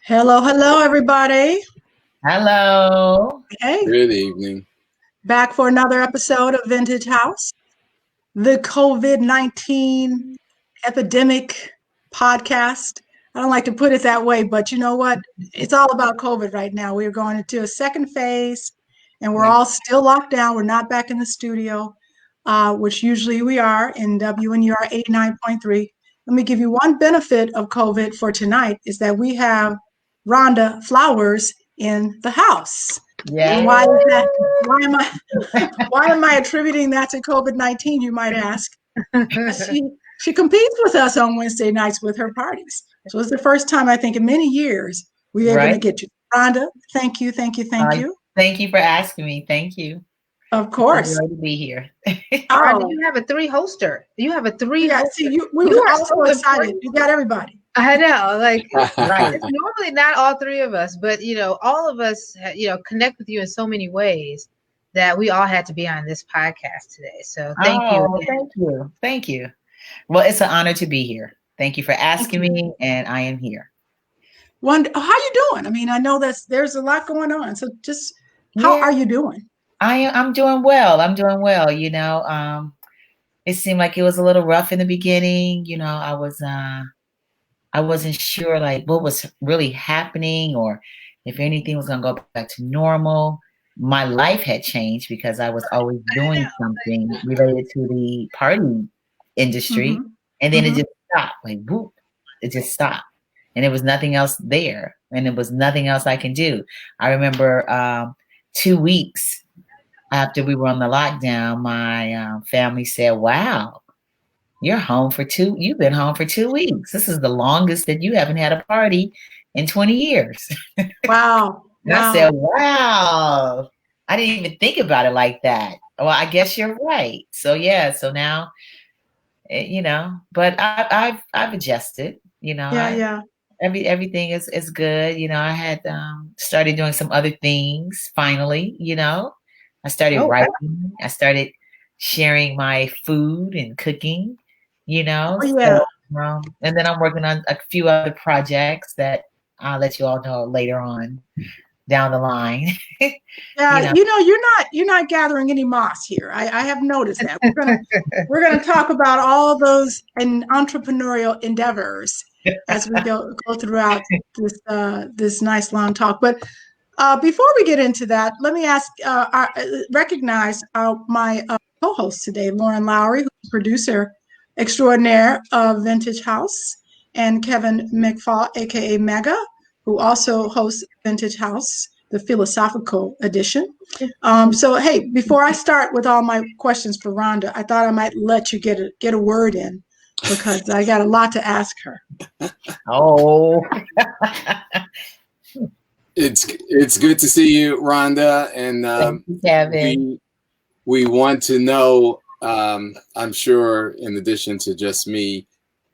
Hello, hello, everybody. Hello. Hey, Good evening. back for another episode of Vintage House, the COVID-19 epidemic podcast. I don't like to put it that way, but you know what? It's all about COVID right now. We're going into a second phase and we're all still locked down. We're not back in the studio, which usually we are in WNUR 89.3. Let me give you one benefit of COVID for tonight is that we have Rhonda Flowers in the house. And Yeah. why is that? Why am I why am I attributing that to COVID-19, you might ask? She competes with us on Wednesday nights with her parties. So it's the first time I think in many years we're able to Right. get you. Rhonda, thank you, thank you, thank you. Thank you for asking me. Thank you. Of It's a course. joy to be here. Rhonda, Oh, you have a three-hoster. You have a three yeah. hoster. See, we You were are all so so excited. important. You got everybody. I know, Right. it's normally not all three of us, but all of us, connect with you in so many ways that we all had to be on this podcast today. So thank you Oh, again. thank you. Thank you. Well, it's an honor to be here. Thank you for Thank asking you. me, and I am here. How you doing? I mean, I know there's a lot going on. So just how Yeah, are you doing? I'm doing well. I'm doing well. It seemed like it was a little rough in the beginning. I wasn't sure like what was really happening or if anything was gonna go back to normal. My life had changed because I was always doing something related to the party industry, Mm-hmm. and then it Mm-hmm. just stopped. Like whoop, it just stopped, and there was nothing else there, and there was nothing else I can do. I remember 2 weeks after we were on the lockdown, my family said, "Wow, you've been home for 2 weeks. This is the longest that you haven't had a party in 20 years." Wow. And I said, Wow. wow, I didn't even think about it like that. Well, I guess you're right. So yeah, so now, but I've adjusted, Yeah, yeah. everything is good. I had started doing some other things finally, I started Oh, writing, I started sharing my food and cooking, Oh, yeah. so and then I'm working on a few other projects that I'll let you all know later on down the line. you Yeah, know you're not gathering any moss here. I have noticed that. We're gonna talk about all those entrepreneurial endeavors as we go throughout this nice long talk. But before we get into that, let me recognize my co-host today, Lauren Lowry, who's producer extraordinaire of Vintage House, and Kevin McFall, aka Mega, who also hosts Vintage House, the philosophical edition. So, hey, before I start with all my questions for Rhonda, I thought I might let you get a word in because I got a lot to ask her. Oh. It's good to see you, Rhonda, and Thank you, Kevin. we want to know. I'm sure, in addition to just me,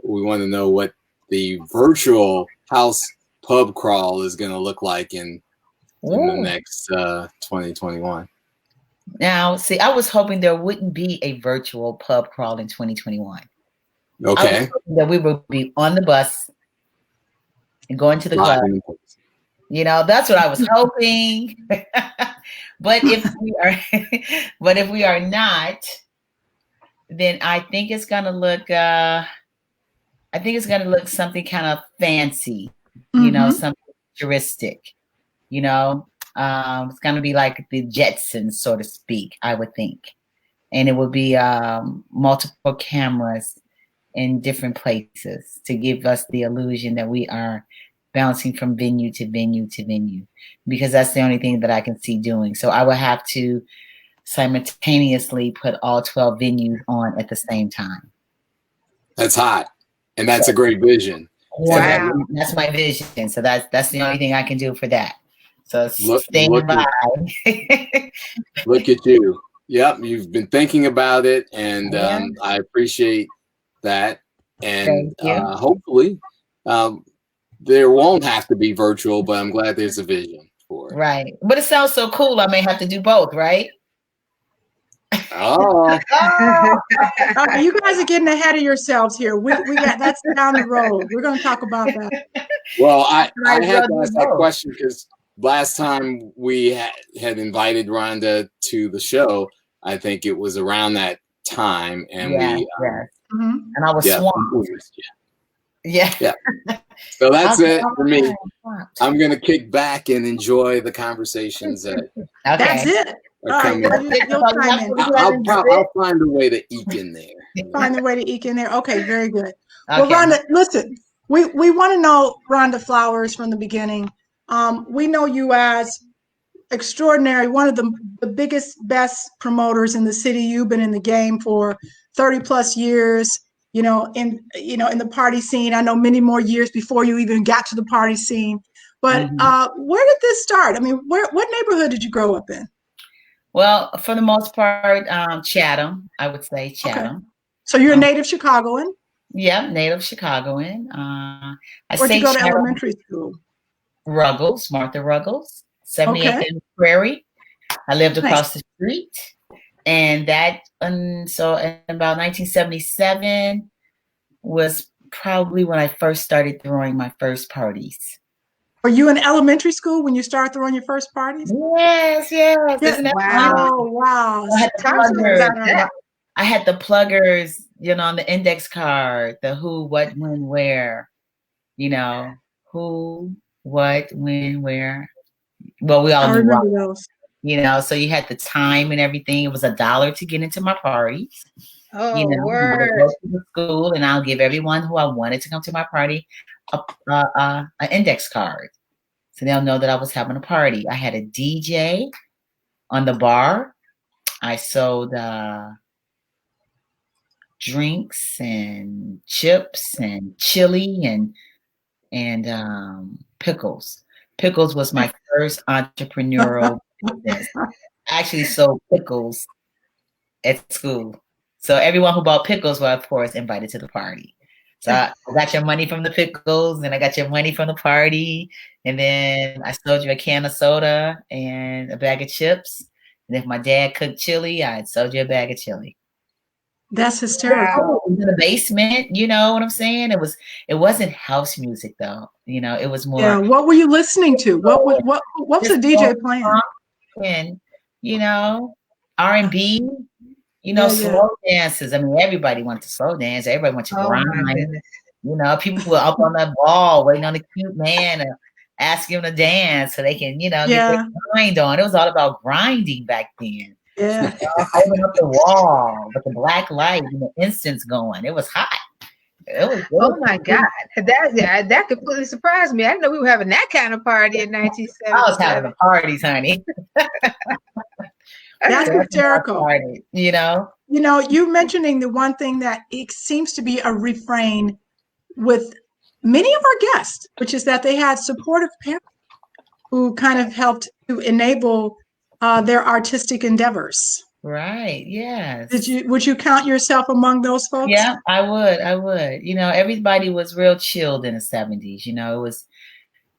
we want to know what the virtual house pub crawl is going to look like in the next 2021. Now, see, I was hoping there wouldn't be a virtual pub crawl in 2021. I was Okay. hoping that we would be on the bus and going to the club. That's what I was hoping. But if we are not, then I think it's gonna look something kind of fancy, something futuristic, it's gonna be like the Jetsons, so to speak, I would think. And it would be multiple cameras in different places to give us the illusion that we are bouncing from venue to venue to venue, because that's the only thing that I can see doing. So I will have to simultaneously put all 12 venues on at the same time. That's hot, and that's a great vision. wow. So that's my vision. So that's the only thing I can do for that. So stand by. Look at you. Yep, you've been thinking about it, and Yeah. I appreciate that. And Thank you. hopefully, there won't have to be virtual, but I'm glad there's a vision for it. Right. But it sounds so cool. I may have to do both, right? Oh, You guys are getting ahead of yourselves here. We got that's down the road. We're going to talk about that. Well, I Might as had well to do ask that both. question because last time we had invited Rhonda to the show, I think it was around that time, and Yeah, we yeah. Mhm. And I was yeah, swamped. Yeah. yeah. So that's it for me. Swamped. I'm gonna kick back and enjoy the conversations that That's Okay. it. are All right, coming. you'll chime in. I'll find a way to eke in there. Find a way to eke in there. Okay, very good. Well, Okay. Rhonda, listen, we want to know Rhonda Flowers from the beginning. We know you as extraordinary, one of the biggest, best promoters in the city. You've been in the game for 30 plus years, in the party scene. I know many more years before you even got to the party scene. But where did this start? I mean, what neighborhood did you grow up in? Well, for the most part, Chatham, I would say Chatham. Okay. So you're a native Chicagoan? Yeah, native Chicagoan. Where'd you go to elementary school? Ruggles, Martha Ruggles, 78th Okay. and Prairie. I lived Nice. across the street. And so in about 1977 was probably when I first started throwing my first parties. Were you in elementary school when you started throwing your first parties? Yes. Isn't that Wow. Oh, wow. I had the pluggers, on the index card, the who, what, when, where, who, what, when, where. Well, we all I knew remember those. So you had the time and everything. It was $1 to get into my parties. Oh, I would go to the school and I'll give everyone who I wanted to come to my party an index card. So they'll know that I was having a party. I had a DJ on the bar. I sold drinks and chips and chili and pickles. Pickles was my first entrepreneurial business. I actually sold pickles at school. So everyone who bought pickles were, of course, invited to the party. So I got your money from the pickles, and I got your money from the party, and then I sold you a can of soda and a bag of chips. And if my dad cooked chili, I'd sold you a bag of chili. That's hysterical. It was in the basement, you know what I'm saying? It wasn't house music though. It was more. Yeah. What were you listening to? What's the DJ playing? And R&B. Yeah. Slow dances. I mean, everybody wants to slow dance. Everybody wants to grind. People were up on that wall waiting on the cute man to ask him to dance so they can, get their grind on. It was all about grinding back then. Yeah. Holding up the wall with the black light and the incense going. It was hot. Oh my God. That completely surprised me. I didn't know we were having that kind of party in 1977. I was having the parties, honey. That's hysterical. Party, you mentioning the one thing that it seems to be a refrain with many of our guests, which is that they had supportive parents who kind of helped to enable their artistic endeavors. Right. Yes. Would you count yourself among those folks? Yeah, I would. Everybody was real chilled in the 70s. It was,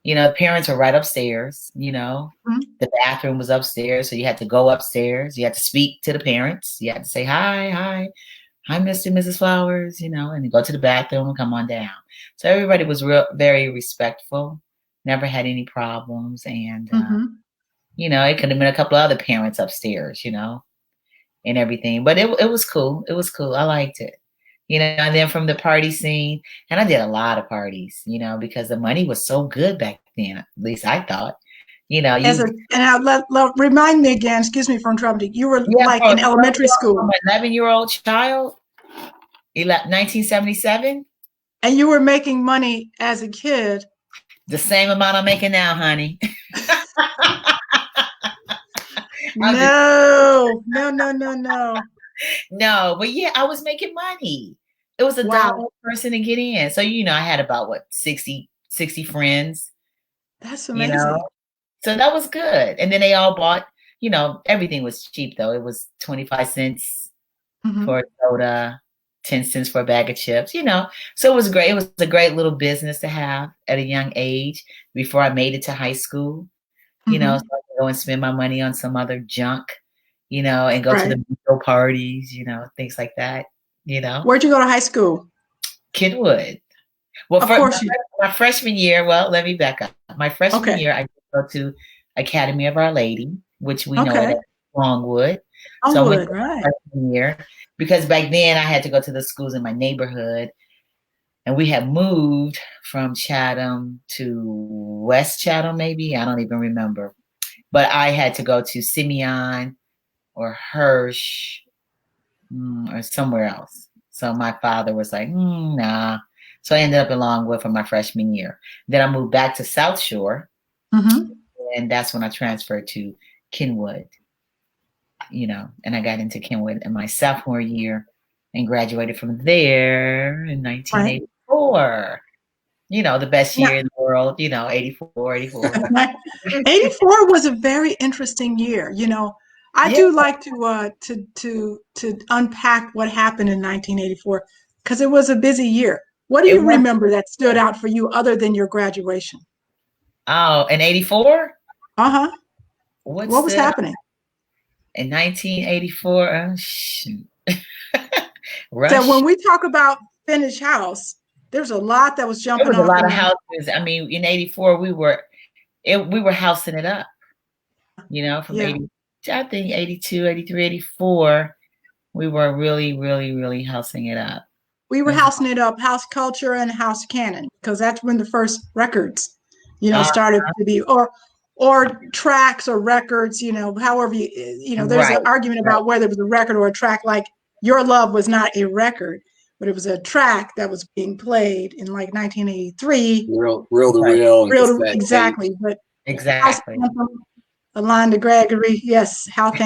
the parents were right upstairs, the bathroom was upstairs. So you had to go upstairs. You had to speak to the parents. You had to say, hi, Mr. and Mrs. Flowers, and you go to the bathroom and come on down. So everybody was very respectful, never had any problems. And, it could have been a couple of other parents upstairs, and everything. But it was cool. It was cool. I liked it. And then from the party scene, and I did a lot of parties, because the money was so good back then. At least I thought, remind me again, excuse me for interrupting. You were in elementary school. I'm an 11-year-old child, 1977. And you were making money as a kid. The same amount I'm making now, honey. No. No, but yeah, I was making money. It was $1 per person to get in. So, I had about 60 friends. That's amazing. So that was good. And then they all bought, everything was cheap though. It was 25 cents for a soda, 10 cents for a bag of chips, So it was great. It was a great little business to have at a young age before I made it to high school. So I could go and spend my money on some other junk, and go to the bingo parties, things like that, Where'd you go to high school? Kentwood. Well, Of for course you. my freshman year, well, let me back up. My freshman year, I go to Academy of Our Lady, which we know it Okay. as Longwood. So I went Longwood, to right. freshman year because back then I had to go to the schools in my neighborhood, and we had moved from Chatham to West Chatham, maybe. I don't even remember. But I had to go to Simeon or Hirsch or somewhere else. So my father was like, nah. So I ended up in Longwood for my freshman year. Then I moved back to South Shore. And that's when I transferred to Kenwood, and I got into Kenwood in my sophomore year and graduated from there in 1984. The best year in the world, 84. 84 was a very interesting year. I do like to unpack what happened in 1984 because it was a busy year. What do you remember that stood out for you other than your graduation? Oh, in 84? Uh-huh. What was happening? In 1984, So when we talk about finished house, there's a lot that was jumping off. There was a lot of houses. I mean, in 84, we were housing it up, from 80, I think 82, 83, 84, we were really, really, really housing it up. We were housing it up, house culture and house canon, because that's when the first records, started to be, or tracks or records, however there's an argument about whether it was a record or a track. Like Your Love was not a record, but it was a track that was being played in like 1983. Reel to reel. Exactly. But exactly. Alonda Gregory, yes, house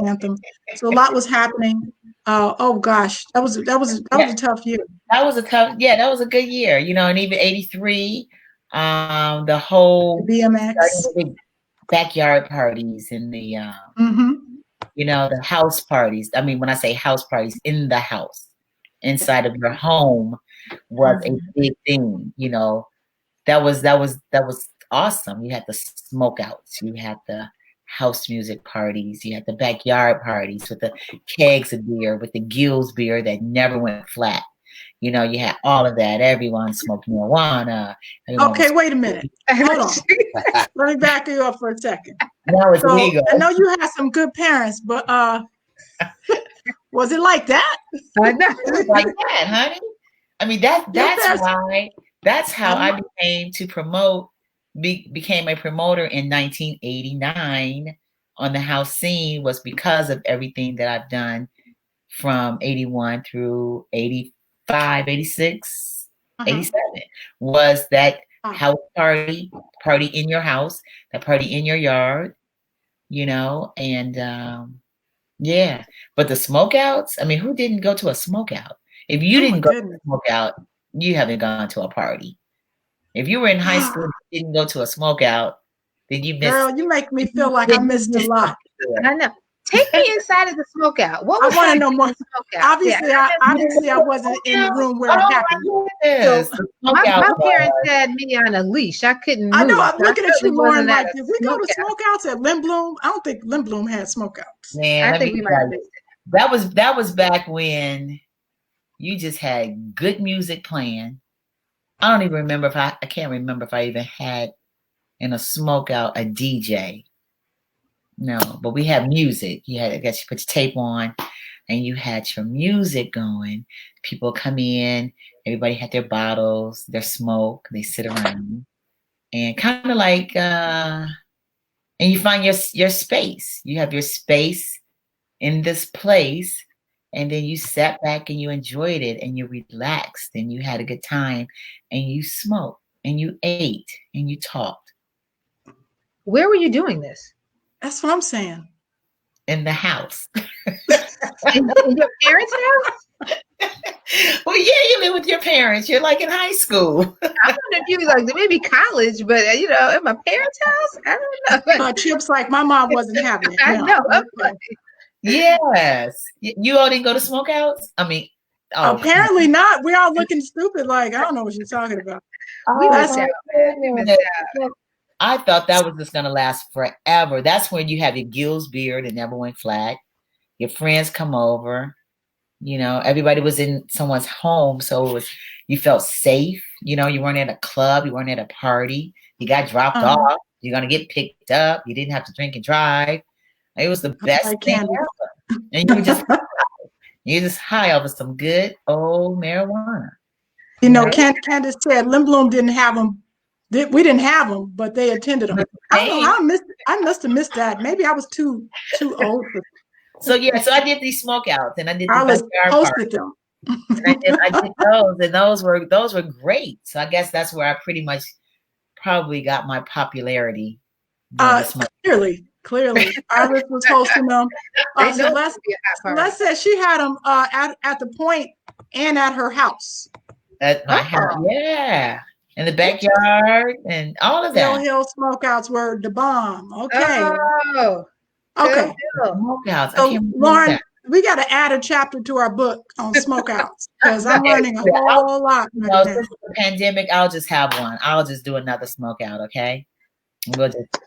anthem. So a lot was happening. Oh gosh, that was a tough year. That was a good year, and even 83, the whole BMX, backyard parties and the the house parties. I mean, when I say house parties, in the house, inside of your home was a big thing. That was awesome. You had the smoke outs, you had the house music parties, you had the backyard parties with the kegs of beer, with the Gills beer that never went flat. You had all of that. Everyone smoked marijuana. Okay, wait a minute. Hold on. Let me back you up for a second. Now it's legal. I know you had some good parents, but was it like that? I know. It was like that, honey. I mean, that's how I became a promoter in 1989 on the house scene, was because of everything that I've done from 81 through 85, 86, 87, was that house party in your house, that party in your yard, and but the smoke outs, I mean, who didn't go to a smoke out? If you didn't go to a smoke out, you haven't gone to a party. If you were in high school and you didn't go to a smoke out, then you missed. Girl, you make me feel like I missed a lot. I know. Take me inside of the smoke out. What was I want to know more. Obviously, I wasn't in the room where it happened. So my parents had me on a leash. I couldn't move. I know. I'm looking at you, Lauren, like, did we go to smoke outs at Lindblom? I don't think Lindblom had smoke outs. Man, I think we might have missed it. That was back when you just had good music playing. I don't even remember I can't remember if I even had in a smoke out a DJ. No, but we had music. I guess you put your tape on and you had your music going. People come in, everybody had their bottles, their smoke, they sit around and kind of like, and you find your space. You have your space in this place, and then you sat back and you enjoyed it and you relaxed and you had a good time and you smoked and you ate and you talked. Where were you doing this? That's what I'm saying. In the house. in your parents' house? Well, yeah, you live with your parents. You're like in high school. I wonder if you was like maybe college, but at my parents' house, I don't know. Chips like my mom wasn't having it. I know. Okay. Yes. You all didn't go to smokeouts? I mean, apparently not. We're all looking stupid. Like, I don't know what you're talking about. We missed out. I thought that was just going to last forever. That's when you have your Gills beer that never went flat. Your friends come over. Everybody was in someone's home. So you felt safe. You know, you weren't at a club, you weren't at a party, you got dropped off, you're gonna get picked up, you didn't have to drink and drive. It was the best thing ever. And you just high over some good old marijuana. You know, Candace said Limblom didn't have them. We didn't have them, but they attended them. I don't know. I must have missed that. Maybe I was too old for. So yeah, so I did these smokeouts, and I did. I was posted them. And I did those, and those were great. So I guess that's where I pretty much probably got my popularity. Clearly, Iris was hosting them. Celeste said she had them at the Point and at her house. At my house, yeah, in the backyard and all of that. Hill Smokeouts were the bomb. Okay. Oh, okay. Smokeouts. So, Lauren, we got to add a chapter to our book on smokeouts because I'm learning a whole lot. No, since the pandemic, I'll just have one. I'll just do another smokeout. Okay. We'll just.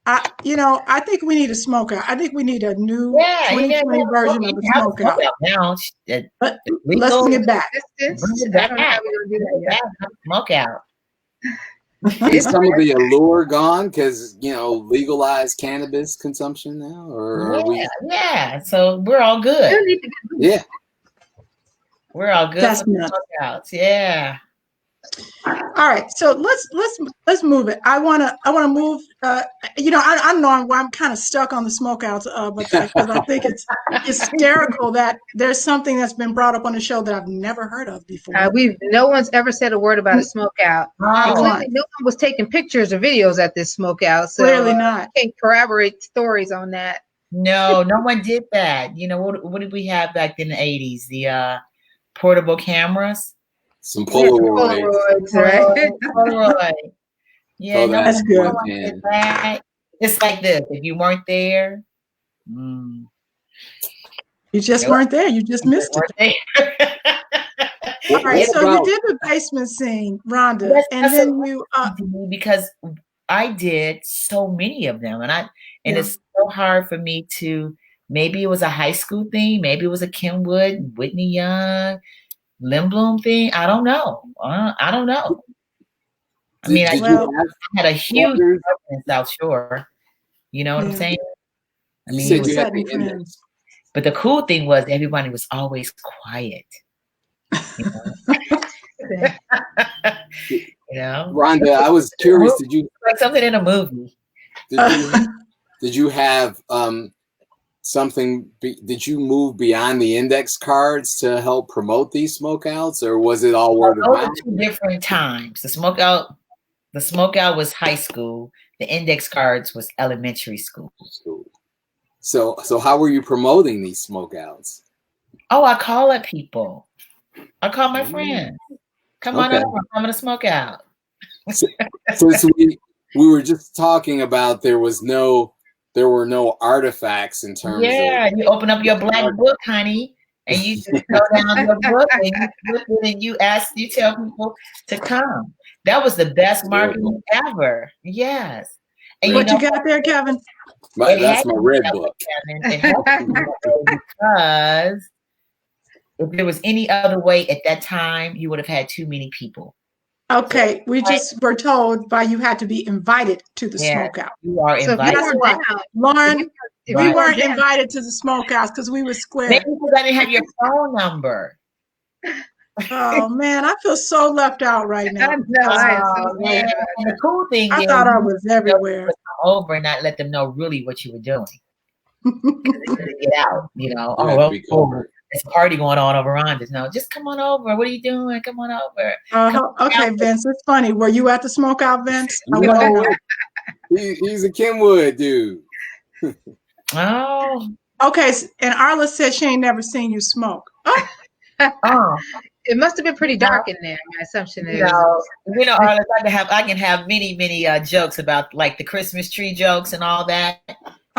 I think we need a smokeout. I think we need a new 2020 version of the smokeout. Now, but let's bring it back. I don't know how we're gonna do that. Smokeout. Is some of the allure gone because legalized cannabis consumption now, or are we? Yeah. So we're all good. Yeah, we're all good. Smokeouts. Yeah. All right, so let's move it. I want to move. I know I'm kind of stuck on the smokeouts, but because I think it's hysterical that there's something that's been brought up on the show that I've never heard of before. No one's ever said a word about a smokeout. No one was taking pictures or videos at this smokeout. So clearly not. Can't corroborate stories on that. No one did that. What did we have back in the 80s? The portable cameras. Some Polaroids, right? Polaroid. Yeah, that's good. It's like this. If you weren't there, you just weren't there. You just missed it. All right, so you did the basement scene, Rhonda, yes, and then you because I did so many of them, and it's so hard for me to. Maybe it was a high school thing. Maybe it was a Kenwood, Whitney Young. Limblom thing, I don't know. I don't know. I mean, I had a huge in South Shore. You know what I'm saying? I mean, but the cool thing was everybody was always quiet. Rhonda, I was curious. Did you like something in a movie? Did you have something? Did you move beyond the index cards to help promote these smokeouts, or was it all word of mouth? Two different times. The smokeout was high school. The index cards was elementary school. So how were you promoting these smokeouts? Oh, I call at people. I call my friends. Come on over. I'm gonna smoke out. Since we were just talking about there were no artifacts in terms of. Yeah, you open up your black book, honey, and you just go down your book and you flip it and you tell people to come. That was the best marketing ever. Yes. And what you got there, Kevin? That's my red book. Because if there was any other way at that time, you would have had too many people. Okay, we just were told you had to be invited to the smokeout. You are invited. So Lauren, we weren't invited to the smokeouts because we were square. Maybe because I didn't have your phone number. Oh man, I feel so left out right now. The cool thing I thought I was everywhere. Come over and not let them know really what you were doing. Get out, it's a party going on over Ronda's. No, just come on over. What are you doing? Come on over. Okay, Vince, it's funny. Were you at the smokeout, Vince? He's a Kenwood dude. Oh. Okay, and Arla said she ain't never seen you smoke. Oh. It must have been pretty dark in there. My assumption is. Arla, I can have many, many jokes about like the Christmas tree jokes and all that.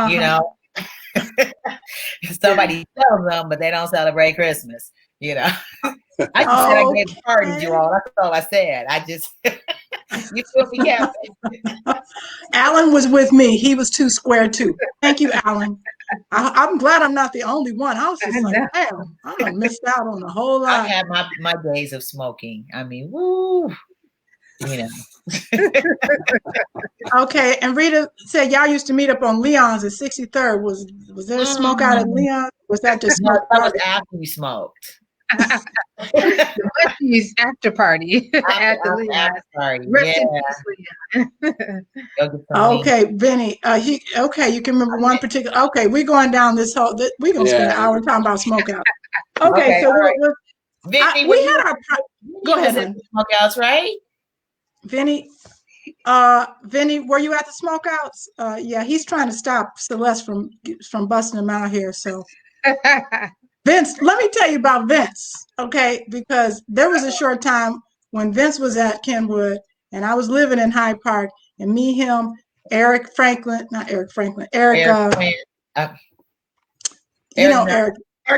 You know. Somebody sells them, but they don't celebrate Christmas. I just said I gave parties, you all. That's all I said. You feel me, Captain? Alan was with me. He was too square too. Thank you, Alan. I'm glad I'm not the only one. I was just like, damn, I missed out on a whole lot. I had my days of smoking. I mean, woo. you know. Okay, and Rita said y'all used to meet up on Leon's at 63rd. Was there a smoke out at Leon's? Was that just No, smoke? that was after we smoked. The Westies after party at the Leon. Party. Rest in Yeah. peace, Leon. Okay, Vinny. You can remember one particular. Okay, we're going down this whole. We're gonna spend an hour talking about smoke out. Okay, so right. Vinny, we had our. Go ahead, smokeouts, right? Vinny. Vinny, were you at the smokeouts? Yeah, he's trying to stop Celeste from busting him out here. So, Vince, let me tell you about Vince, okay? Because there was a short time when Vince was at Kenwood, and I was living in Hyde Park, and me, him, Eric Knight, Eric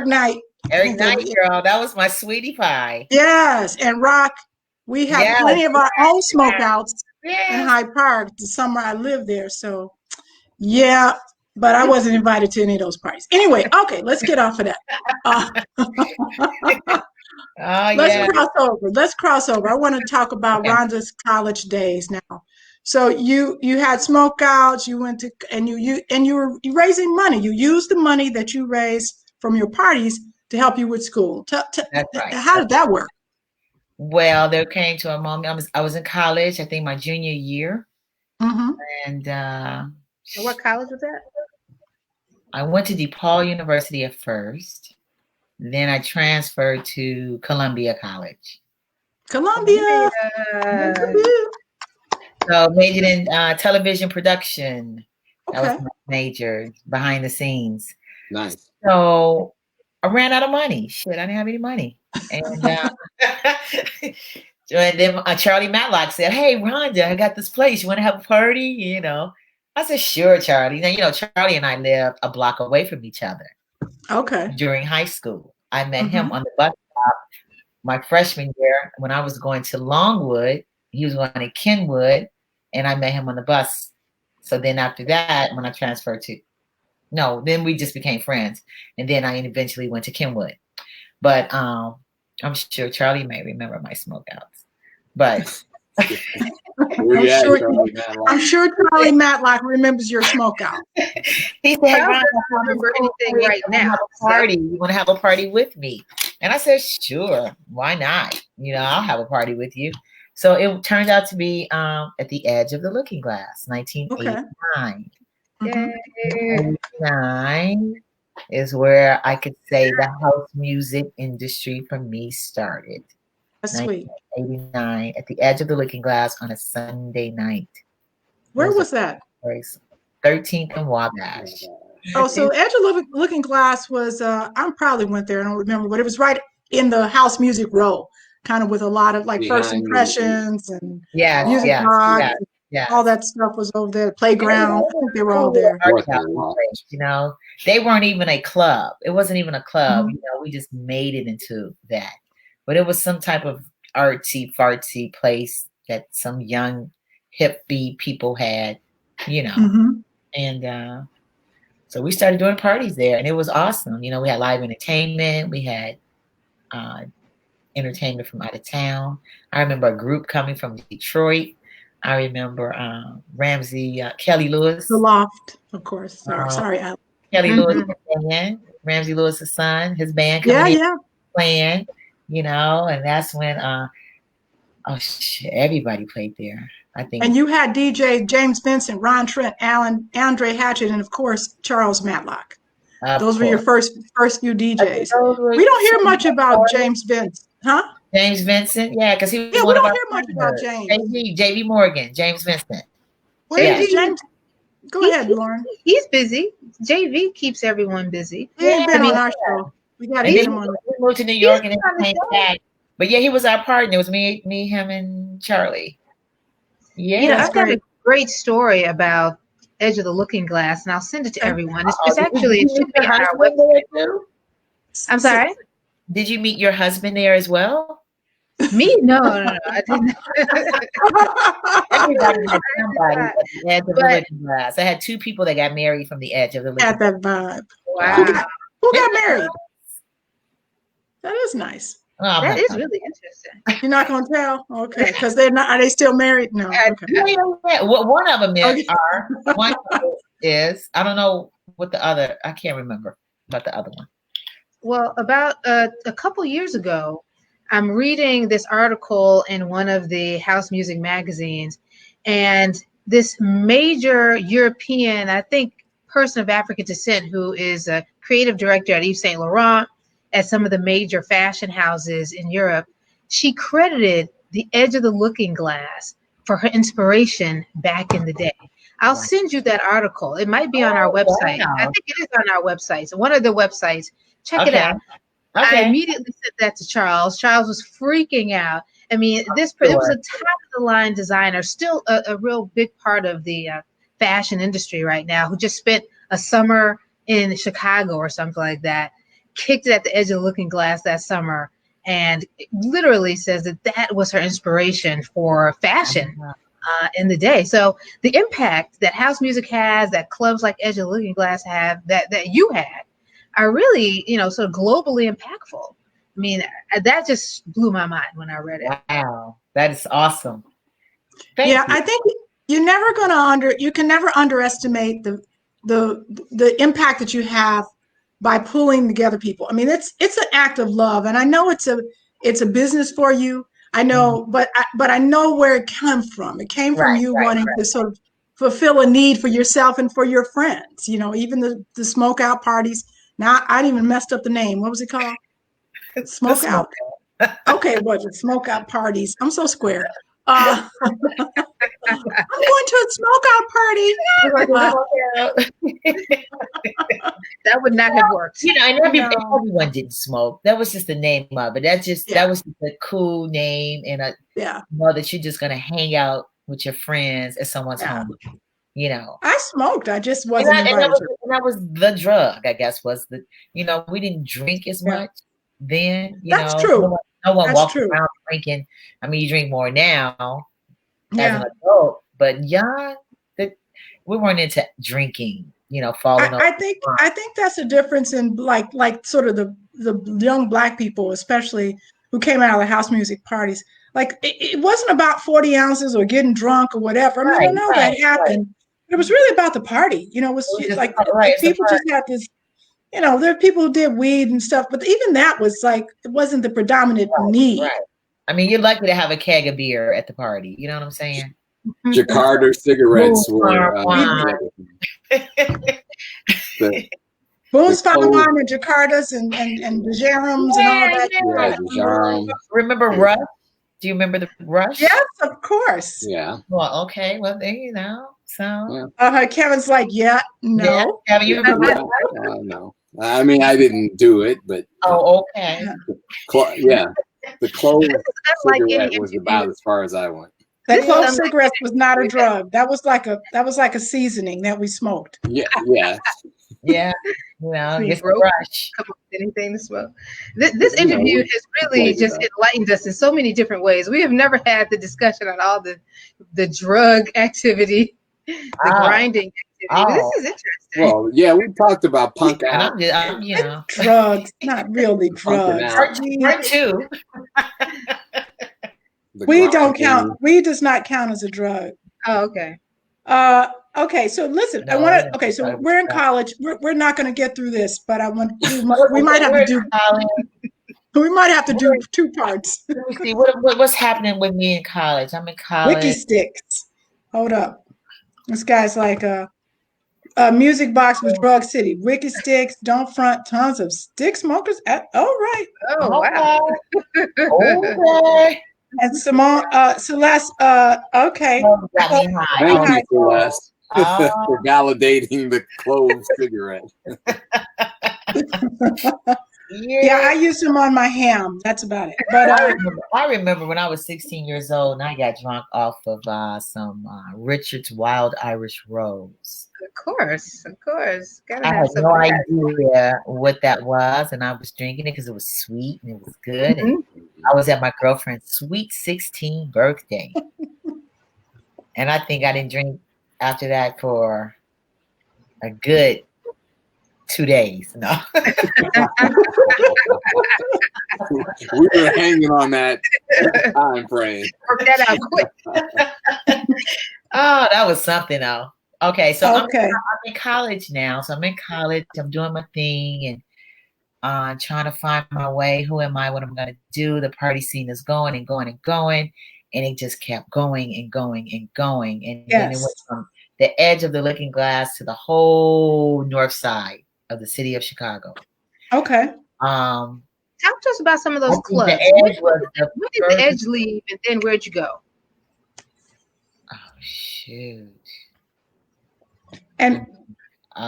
Knight. Eric Knight, girl, that was my sweetie pie. Yes, and Rock. We had plenty of our own smokeouts in Hyde Park the summer I lived there. So, yeah, but I wasn't invited to any of those parties. Anyway, okay, let's get off of that. Let's cross over. I want to talk about Ronda's college days now. So you had smokeouts. You went to and you were raising money. You used the money that you raised from your parties to help you with school. That's right. How did that work? Well, there came to a moment. I was in college. I think my junior year, and so what college was that? I went to DePaul University at first. Then I transferred to Columbia College. Columbia. So majored in television production. Okay. That was my major, behind the scenes. Nice. So I ran out of money. Shit, I didn't have any money. And, and then Charlie Matlock said, "Hey, Ronda, I got this place. You want to have a party?" You know, I said, "Sure, Charlie." Now, you know, Charlie and I lived a block away from each other. Okay. During high school, I met him on the bus stop my freshman year when I was going to Longwood. He was going to Kenwood, and I met him on the bus. So then after that, when I transferred to, then we just became friends, and then I eventually went to Kenwood. But I'm sure Charlie may remember my smokeouts. But I'm sure Charlie Matlock remembers your smokeout. He said, "I don't remember anything right now. Party? You want to have a party with me?" And I said, "Sure, why not? You know, I'll have a party with you." So it turned out to be at the Edge of the Looking Glass, 1989. Okay. 1989 is where I could say the house music industry for me started. That's sweet. 1989 at the Edge of the Looking Glass on a Sunday night. Where was that? 13th and Wabash. Oh, so Edge of the Looking Glass was, I probably went there. I don't remember, but it was right in the house music row, kind of with a lot of like First Impressions and music box. Yeah. All that stuff was over there. Playground. I think they were all there. You know, they weren't even a club. It wasn't even a club. You know, we just made it into that. But it was some type of artsy fartsy place that some young hippie people had, you know. And so we started doing parties there, and it was awesome. You know, we had live entertainment. We had entertainment from out of town. I remember a group coming from Detroit. I remember Kelly Lewis. The Loft, of course. Sorry, Alex. Kelly Lewis, Ramsey Lewis's son, his band coming in playing, you know, and that's when everybody played there, I think. And you had DJ James Vincent, Ron Trent, Andre Hatchett, and of course Charles Matlock. Those were your first few DJs. We don't hear much about James Vincent, huh? James Vincent, because he was we don't hear much about James. JB Morgan, James Vincent. Where is James? Go ahead, Lauren. He's busy. JV keeps everyone busy. He's been on our show. We got him on. We moved to New York and then came back. But yeah, he was our partner. It was me, him, and Charlie. Yeah, you know, I've got a great story about Edge of the Looking Glass, and I'll send it to everyone. It's actually it should be on our website. I'm sorry. Did you meet your husband there as well? Me? No, I didn't. Everybody had somebody at the Edge of the Looking Glass. I had 2 people that got married from the Edge of the Looking Glass. At that vibe. Wow. Who got married? That is nice. Oh, That is really interesting. You're not gonna tell, okay? Because they're not. Are they still married? No. Okay. Yeah. Well, one of them Okay. are. One of them is. I don't know what the other. I can't remember about the other one. Well, about a couple years ago, I'm reading this article in one of the house music magazines, and this major European, I think, person of African descent who is a creative director at Yves Saint Laurent, at some of the major fashion houses in Europe, she credited The Edge of the Looking Glass for her inspiration back in the day. I'll send you that article. It might be on our website. Wow. I think it is on our website. So one of the websites. Check it out. Okay. I immediately sent that to Charles. Charles was freaking out. I mean, it was a top of the line designer, still a real big part of the fashion industry right now, who just spent a summer in Chicago or something like that, kicked it at the edge of the looking glass that summer, and literally says that was her inspiration for fashion in the day. So the impact that house music has, that clubs like Edge of the Looking Glass have, that you had, are really, sort of globally impactful. I mean, that just blew my mind when I read it. Wow, that is awesome. Thank you. I think you can never underestimate the impact that you have by pulling together people. I mean, it's an act of love, and I know it's a business for you. I know, but I know where it came from. It came from you wanting to sort of fulfill a need for yourself and for your friends. Even the smoke out parties. Now I even messed up the name. What was it called? Smoke out. Okay, what was it? Smoke out parties. I'm so square. I'm going to a smoke out party. That would not have worked. And everyone didn't smoke. That was just the name of it. That was just a cool name, and that you're just gonna hang out with your friends at someone's home. I smoked. I just wasn't invited. That was the drug, I guess, was we didn't drink as much then. That's true. No one walked around drinking. I mean, you drink more now as an adult, but we weren't into drinking. Falling over. I think that's a difference in like sort of the young Black people, especially who came out of the house music parties. Like it wasn't about 40 ounces or getting drunk or whatever. I mean, I know that happened. It was really about the party. It was like people just had this, there are people who did weed and stuff, but even that was like, it wasn't the predominant need. Right. I mean, you're lucky to have a keg of beer at the party. You know what I'm saying? Jakarta cigarettes were Boone's Fine Wine and Jakartas and Dejerums and all that. Yeah, Dejerum. Remember Rush? Do you remember the Rush? Yes, of course. Yeah. Well, okay. Well, there you go. So. Kevin's like, no. Yeah. Have you remember that? No. I mean, I didn't do it, but. Oh, okay. The clove cigarette was about as far as I went. That clove cigarette was not a drug. That was like a seasoning that we smoked. Yeah. Yeah. It's Rush. Come up with anything to smoke. This interview has really just enlightened us in so many different ways. We have never had the discussion on all the drug activity, the grinding activity. This is interesting. Well, yeah, we talked about punk out. Drugs, not really drugs. Part two. Weed don't count. Weed does not count as a drug. Oh, okay. Okay, so listen, so we're in college. We're not going to get through this, but we might have to do 2 parts. Let me see what's happening with me in college. I'm in college. Wiki sticks. Hold up. This guy's like a music box with Drug City. Wiki sticks, don't front, tons of stick smokers. Right. Oh, wow. Okay. And Celeste, okay. Thank you, Celeste, for validating the clove cigarette. Yeah, I used them on my ham. That's about it. But I remember when I was 16 years old and I got drunk off of some Richard's Wild Irish Rose. Of course. I had no idea what that was, and I was drinking it because it was sweet and it was good. And I was at my girlfriend's sweet 16th birthday, and I think I didn't drink after that for a good 2 days. No. We were hanging on that time frame. Work that out quick. Oh, that was something though. Okay, so Okay. I'm in college now. So I'm in college. I'm doing my thing and trying to find my way. Who am I? What I'm going to do? The party scene is going and going and going. And it just kept going and going and going. And then it went from the edge of the Looking Glass to the whole north side of the city of Chicago. Okay. Talk to us about some of those clubs. When did the Edge leave, and then where'd you go? Oh shoot! And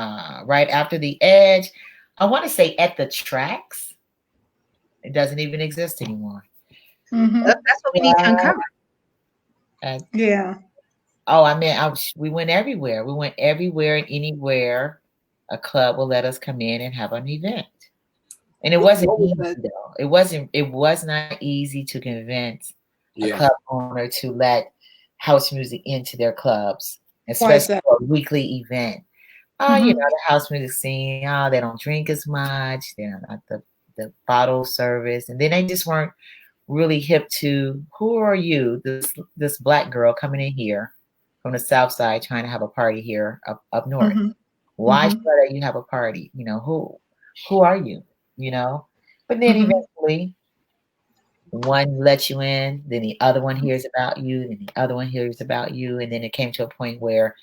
right after the Edge, I want to say at the Tracks. It doesn't even exist anymore. Mm-hmm. That's what we need to uncover. Yeah. Oh, I mean, we went everywhere. We went everywhere and anywhere a club will let us come in and have an event. And it wasn't easy though. It was not easy to convince a club owner to let house music into their clubs, especially for a weekly event. Oh, you know, the house music scene, they don't drink as much, they're not the bottle service, and then they just weren't really hip to who are you, this black girl coming in here from the South Side trying to have a party here up north. Why should I let you have a party? You know, who are you? You know? But then eventually one lets you in, then the other one hears about you, then the other one hears about you, and then it came to a point where,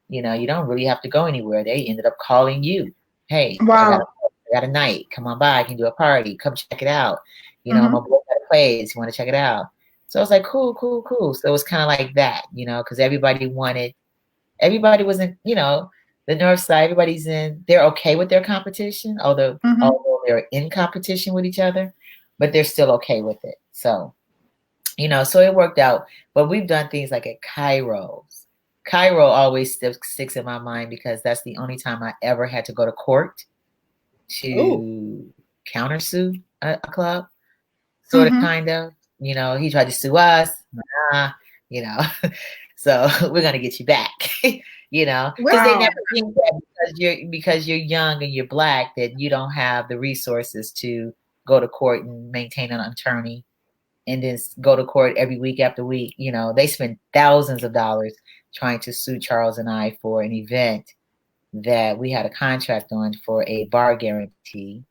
you know, you don't really have to go anywhere. They ended up calling you. Hey, I got a night. Come on by. I can do a party. Come check it out. You know, my boy got a place. You want to check it out? So I was like, cool. So it was kind of like that, you know, because everybody wasn't, you know, the North Side, they're okay with their competition, although they're in competition with each other, but they're still okay with it. So, you know, so it worked out. But we've done things like at Cairo's. Cairo always sticks in my mind because that's the only time I ever had to go to court to countersue a club, sort of, kind of. You know, he tried to sue us, you know, so we're gonna get you back, you know, because they never think that because you're young and you're black that you don't have the resources to go to court and maintain an attorney and then go to court every week after week. You know, they spend thousands of dollars trying to sue Charles and I for an event that we had a contract on for a bar guarantee.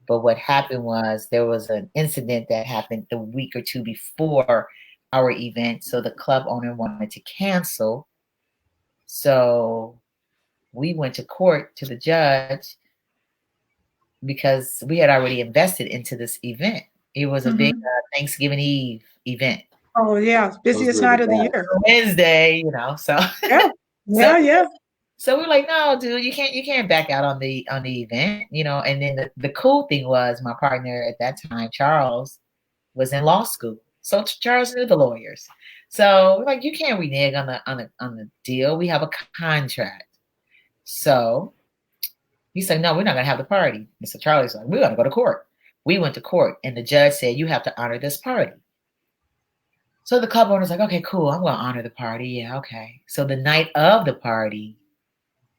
But what happened was there was an incident that happened a week or two before our event. So the club owner wanted to cancel. So we went to court to the judge because we had already invested into this event. It was a big Thanksgiving Eve event. Oh yeah, busiest night of the year. Wednesday, you know. So yeah. So we're like, no, dude, you can't back out on the event, you know. And then the cool thing was my partner at that time, Charles, was in law school, so Charles knew the lawyers. So we're like, you can't renege on the deal. We have a contract. So he said, no, we're not gonna have the party. And so Charlie's like, we're gonna go to court. We went to court, and the judge said, you have to honor this party. So the club owner's like, okay, cool, I'm gonna honor the party. Yeah, okay. So the night of the party,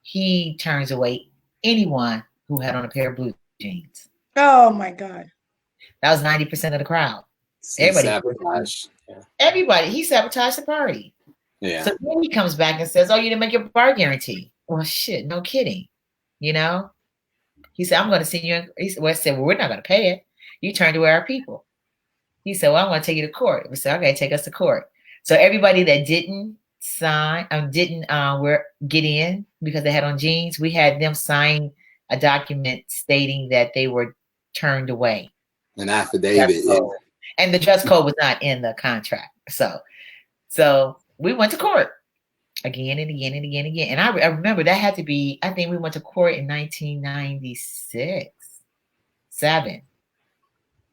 he turns away anyone who had on a pair of blue jeans. Oh my God. That was 90% of the crowd. Everybody, he sabotaged the party. Yeah. So then he comes back and says, oh, you didn't make your bar guarantee. Well, shit, no kidding. You know? He said, I'm going to send you. I said, well, we're not going to pay it. You turned away our people. He said, well, I'm going to take you to court. We said, okay, take us to court. So everybody that didn't get in because they had on jeans, we had them sign a document stating that they were turned away. An affidavit. And the dress code was not in the contract. So we went to court again and again and again and again. And I remember that had to be, I think we went to court in 1996,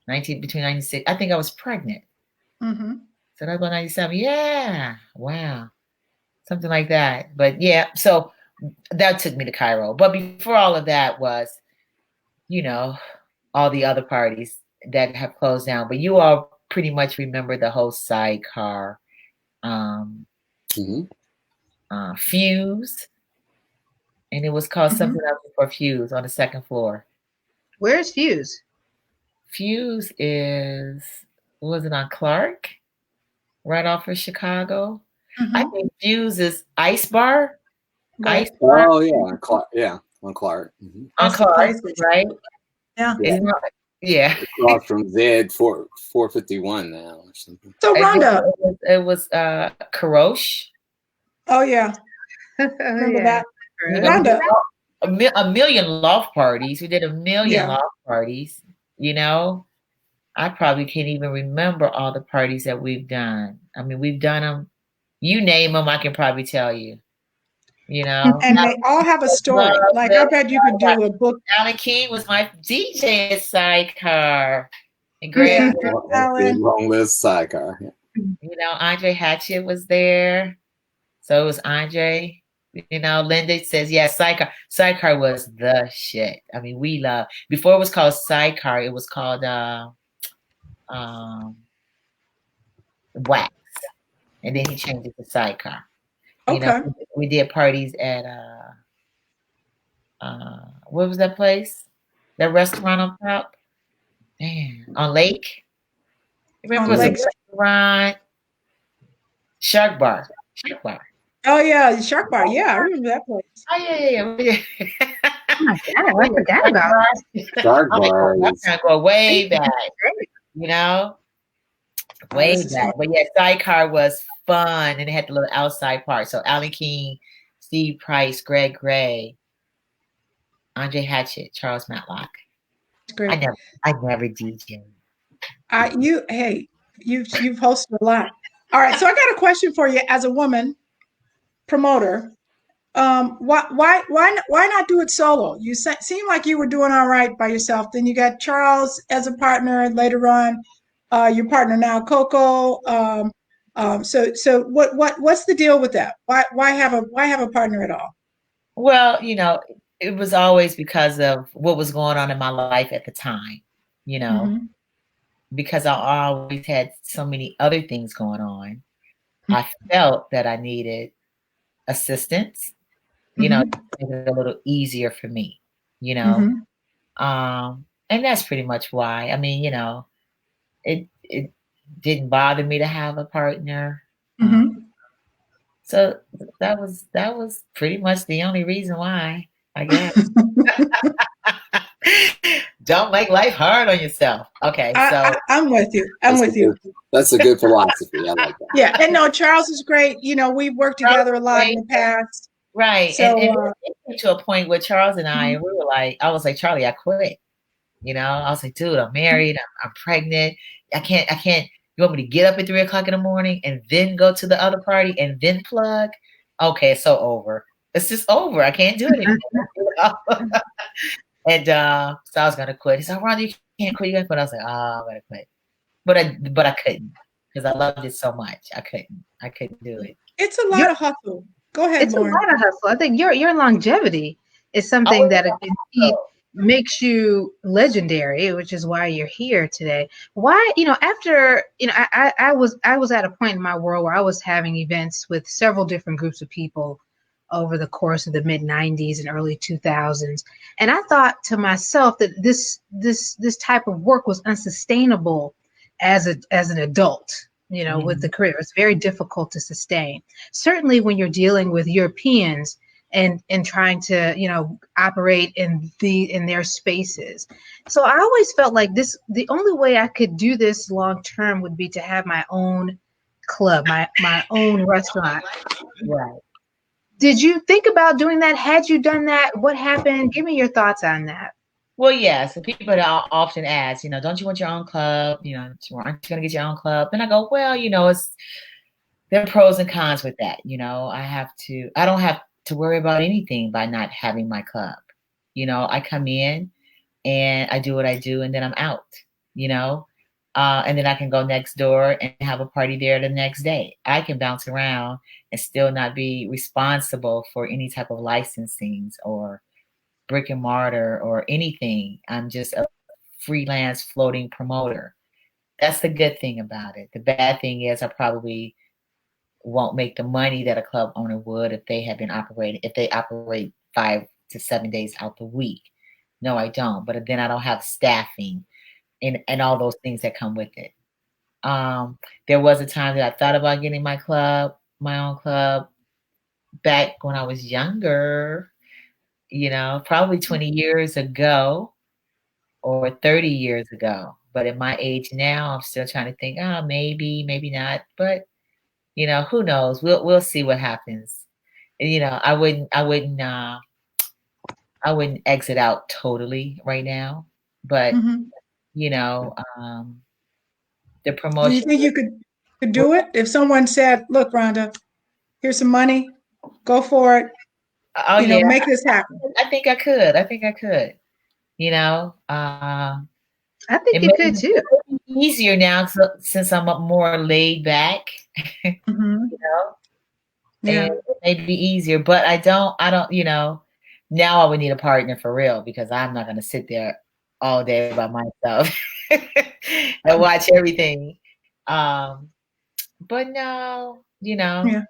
between 96. I think I was pregnant. So that was 97. Yeah. Wow. Something like that. But yeah, so that took me to Cairo. But before all of that was, you know, all the other parties that have closed down. But you all pretty much remember the whole Sidecar, Fuse. And it was called something else before Fuse on the second floor. Where's Fuse? Fuse was it on Clark? Right off of Chicago? I think Fuse is Ice Bar. Right. Ice Bar. Oh yeah, on Clark. Yeah, on Clark. On Clark, right? Yeah. Yeah. Across from Zed 451 now or something. So Ronda. It was Karosh. Oh yeah. Remember that? You know, Ronda. A million loft parties. We did a million Yeah. loft parties. You know, I probably can't even remember all the parties that we've done. I mean, we've done them. You name them, I can probably tell you. You know, And they all have a story. Like I bet you could do a book. Alan King was my DJ at Sidecar. And Greg, Yeah, Alan. Long list Sidecar. you know, Andre Hatchett was there. So it was Andre. You know, Linda says, yeah, Sidecar. Sidecar was the shit. I mean, we love. Before it was called Sidecar, it was called Wax. And then he changed it to Sidecar. You know, we did parties at what was that place? That restaurant on top? Man, on Lake. Remember, it was a restaurant. Shark Bar. Oh yeah, the Shark Bar. Yeah, I remember that place. Oh yeah. Oh my God, I forgot about that. Shark Bar. That's gonna go way back. You know, way back. But yeah, Sidecar was fun, and it had the little outside part. So Alan King, Steve Price, Greg Gray, Andre Hatchett, Charles Matlock. Great. I never DJed. You've hosted a lot. All right, so I got a question for you as a woman promoter. Why not do it solo? You seem like you were doing all right by yourself. Then you got Charles as a partner, and later on, your partner now, Coco. So what's the deal with that? Why have a partner at all? Well, you know, it was always because of what was going on in my life at the time. You know, because I always had so many other things going on. I felt that I needed assistance, you know, to make it a little easier for me, you know. And that's pretty much why. I mean, you know, it didn't bother me to have a partner. So that was pretty much the only reason why, I guess. Don't make life hard on yourself. Okay, so I'm with you. That's a good philosophy. I like that. Yeah, and no, Charles is great. You know, we've worked together a lot in the past. Right. So, and it came to a point with Charles and I, and we were like, I was like, Charlie, I quit. You know, I was like, dude, I'm married. I'm pregnant. I can't. You want me to get up at 3:00 in the morning and then go to the other party and then plug? Okay, it's so over. It's just over. I can't do it anymore. And so I was gonna quit. He said, Ronda, you can't quit. You gotta quit. I was like, I'm gonna quit. But I couldn't because I loved it so much. I couldn't do it. It's a lot of hustle. Go ahead, It's Lauren. a lot of hustle. I think your longevity is something that makes you legendary, which is why you're here today. Why, you know, after, you know, I was at a point in my world where I was having events with several different groups of people over the course of the mid 90s and early 2000s. And I thought to myself that this type of work was unsustainable as an adult, you know, with the career. It's very difficult to sustain. Certainly when you're dealing with Europeans and trying to, you know, operate in their spaces. So I always felt like the only way I could do this long term would be to have my own club, my own restaurant. Right. Did you think about doing that? Had you done that? What happened? Give me your thoughts on that. Well, yes. Yeah, so people often ask, you know, don't you want your own club? You know, aren't you going to get your own club? And I go, well, you know, there are pros and cons with that. You know, I don't have to worry about anything by not having my club. You know, I come in and I do what I do and then I'm out, you know, and then I can go next door and have a party there the next day. I can bounce around and still not be responsible for any type of licensings or brick and mortar or anything. I'm just a freelance floating promoter. That's the good thing about it. The bad thing is I probably won't make the money that a club owner would if they operate 5 to 7 days out the week. No, I don't. But then I don't have staffing and all those things that come with it. There was a time that I thought about getting my own club back when I was younger, probably 20 years ago or 30 years ago. But at my age now, I'm still trying to think, oh, maybe, maybe not. But, who knows? We'll see what happens. And, I wouldn't exit out totally right now. But, the promotion. Do you think you could do it? If someone said, look, Rhonda, here's some money, go for it. Oh, yeah. Make this happen. I think I could. I think you could too. Easier now since I'm more laid back. Yeah. And it may be easier, but I don't, now I would need a partner for real, because I'm not going to sit there all day by myself and watch everything. But no, Yeah.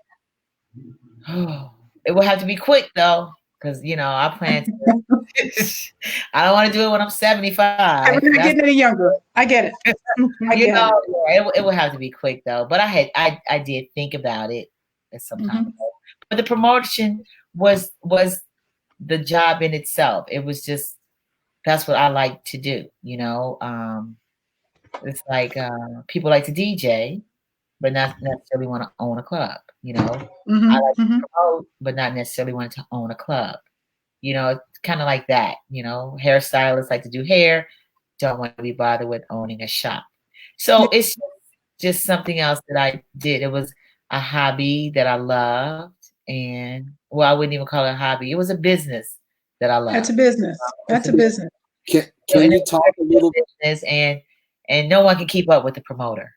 it will have to be quick though, because I plan to. I don't want to do it when I'm 75. We're not getting any younger. I get it. It will have to be quick though. But I did think about it at some time ago. But the promotion was the job in itself. It was just, that's what I like to do. It's like people like to DJ, but not necessarily want to own a club. I like to promote, but not necessarily want to own a club. It's kind of like that. Hairstylists like to do hair, don't want to be bothered with owning a shop. So it's just something else that I did. It was a hobby that I loved, and I wouldn't even call it a hobby. It was a business that I loved. That's a business. That's a business. Can you talk a little business, and no one can keep up with the promoter.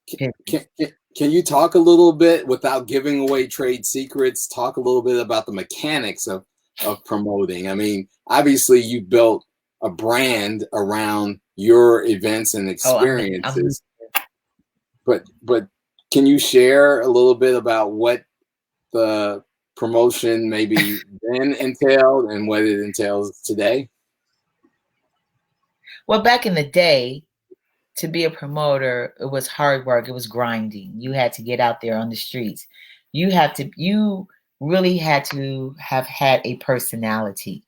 Can you talk a little bit, without giving away trade secrets, talk a little bit about the mechanics of promoting? I mean, obviously you built a brand around your events and experiences, but can you share a little bit about what the promotion maybe then entailed and what it entails today? Well, back in the day, to be a promoter, it was hard work. It was grinding. You had to get out there on the streets. You really had to have had a personality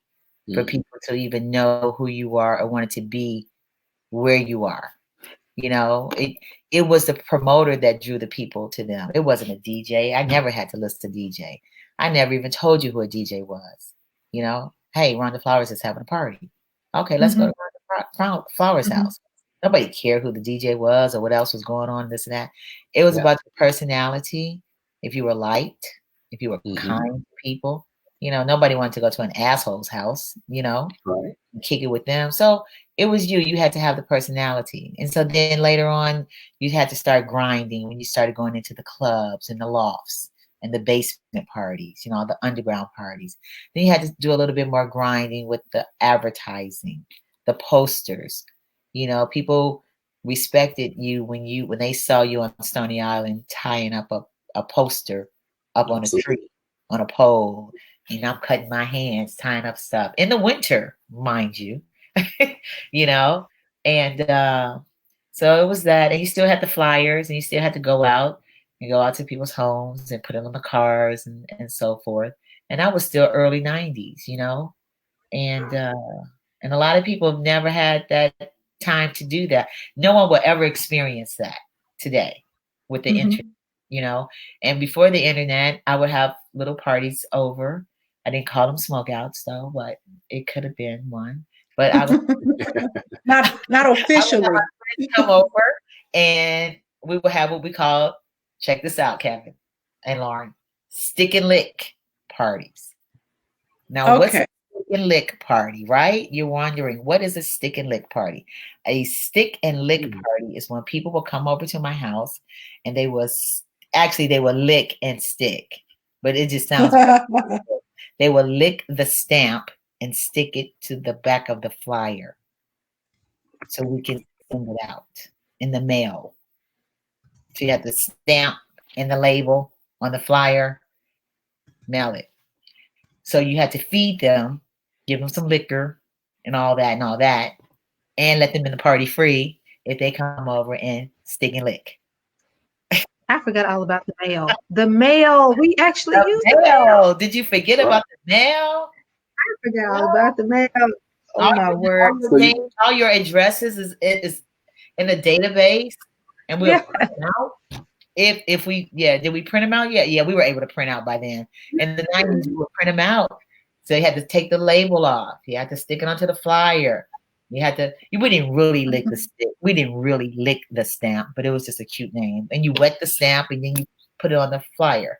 for people to even know who you are or wanted to be where you are. It was the promoter that drew the people to them. It wasn't a DJ. I never had to listen to DJ. I never even told you who a DJ was. Hey, Ronda Flowers is having a party. Okay, let's go to Ronda Flowers' house. Nobody cared who the DJ was or what else was going on, this and that. It was about your personality. If you were liked, if you were kind to people, nobody wanted to go to an asshole's house, right, and kick it with them. So it was you. You had to have the personality. And so then later on, you had to start grinding when you started going into the clubs and the lofts and the basement parties, the underground parties. Then you had to do a little bit more grinding with the advertising, the posters. People respected you when they saw you on Stony Island tying up a poster up on a tree, on a pole. I'm cutting my hands, tying up stuff in the winter, mind you. And so it was that. And you still had the flyers, and you still had to go out to people's homes and put them on the cars and so forth. And that was still early 90s, and a lot of people have never had that time to do that. No one will ever experience that today with the internet, and before the internet, I would have little parties over. I didn't call them smokeouts though, but it could have been one. But I would not officially. I would come over, and we would have what we call, check this out, Kevin and Lauren, stick and lick parties. Now, what's a stick and lick party, right? You're wondering, what is a stick and lick party? A stick and lick party is when people will come over to my house, and they will lick and stick, but it just sounds they will lick the stamp and stick it to the back of the flyer so we can send it out in the mail. So you have the stamp and the label on the flyer, mail it. So you had to feed them, give them some liquor and all that, and let them in the party free if they come over and stick and lick. I forgot all about the mail. The mail. We actually used the mail. Did you forget about the mail? I forgot all about the mail. Oh my word! All your addresses is in a database, and we'll print them out. If we did we print them out? Yeah, we were able to print out by then. In the 90s, we would print them out. So you had to take the label off. You had to stick it onto the flyer. We didn't really lick the stick. We didn't really lick the stamp, but it was just a cute name. And you wet the stamp and then you put it on the flyer.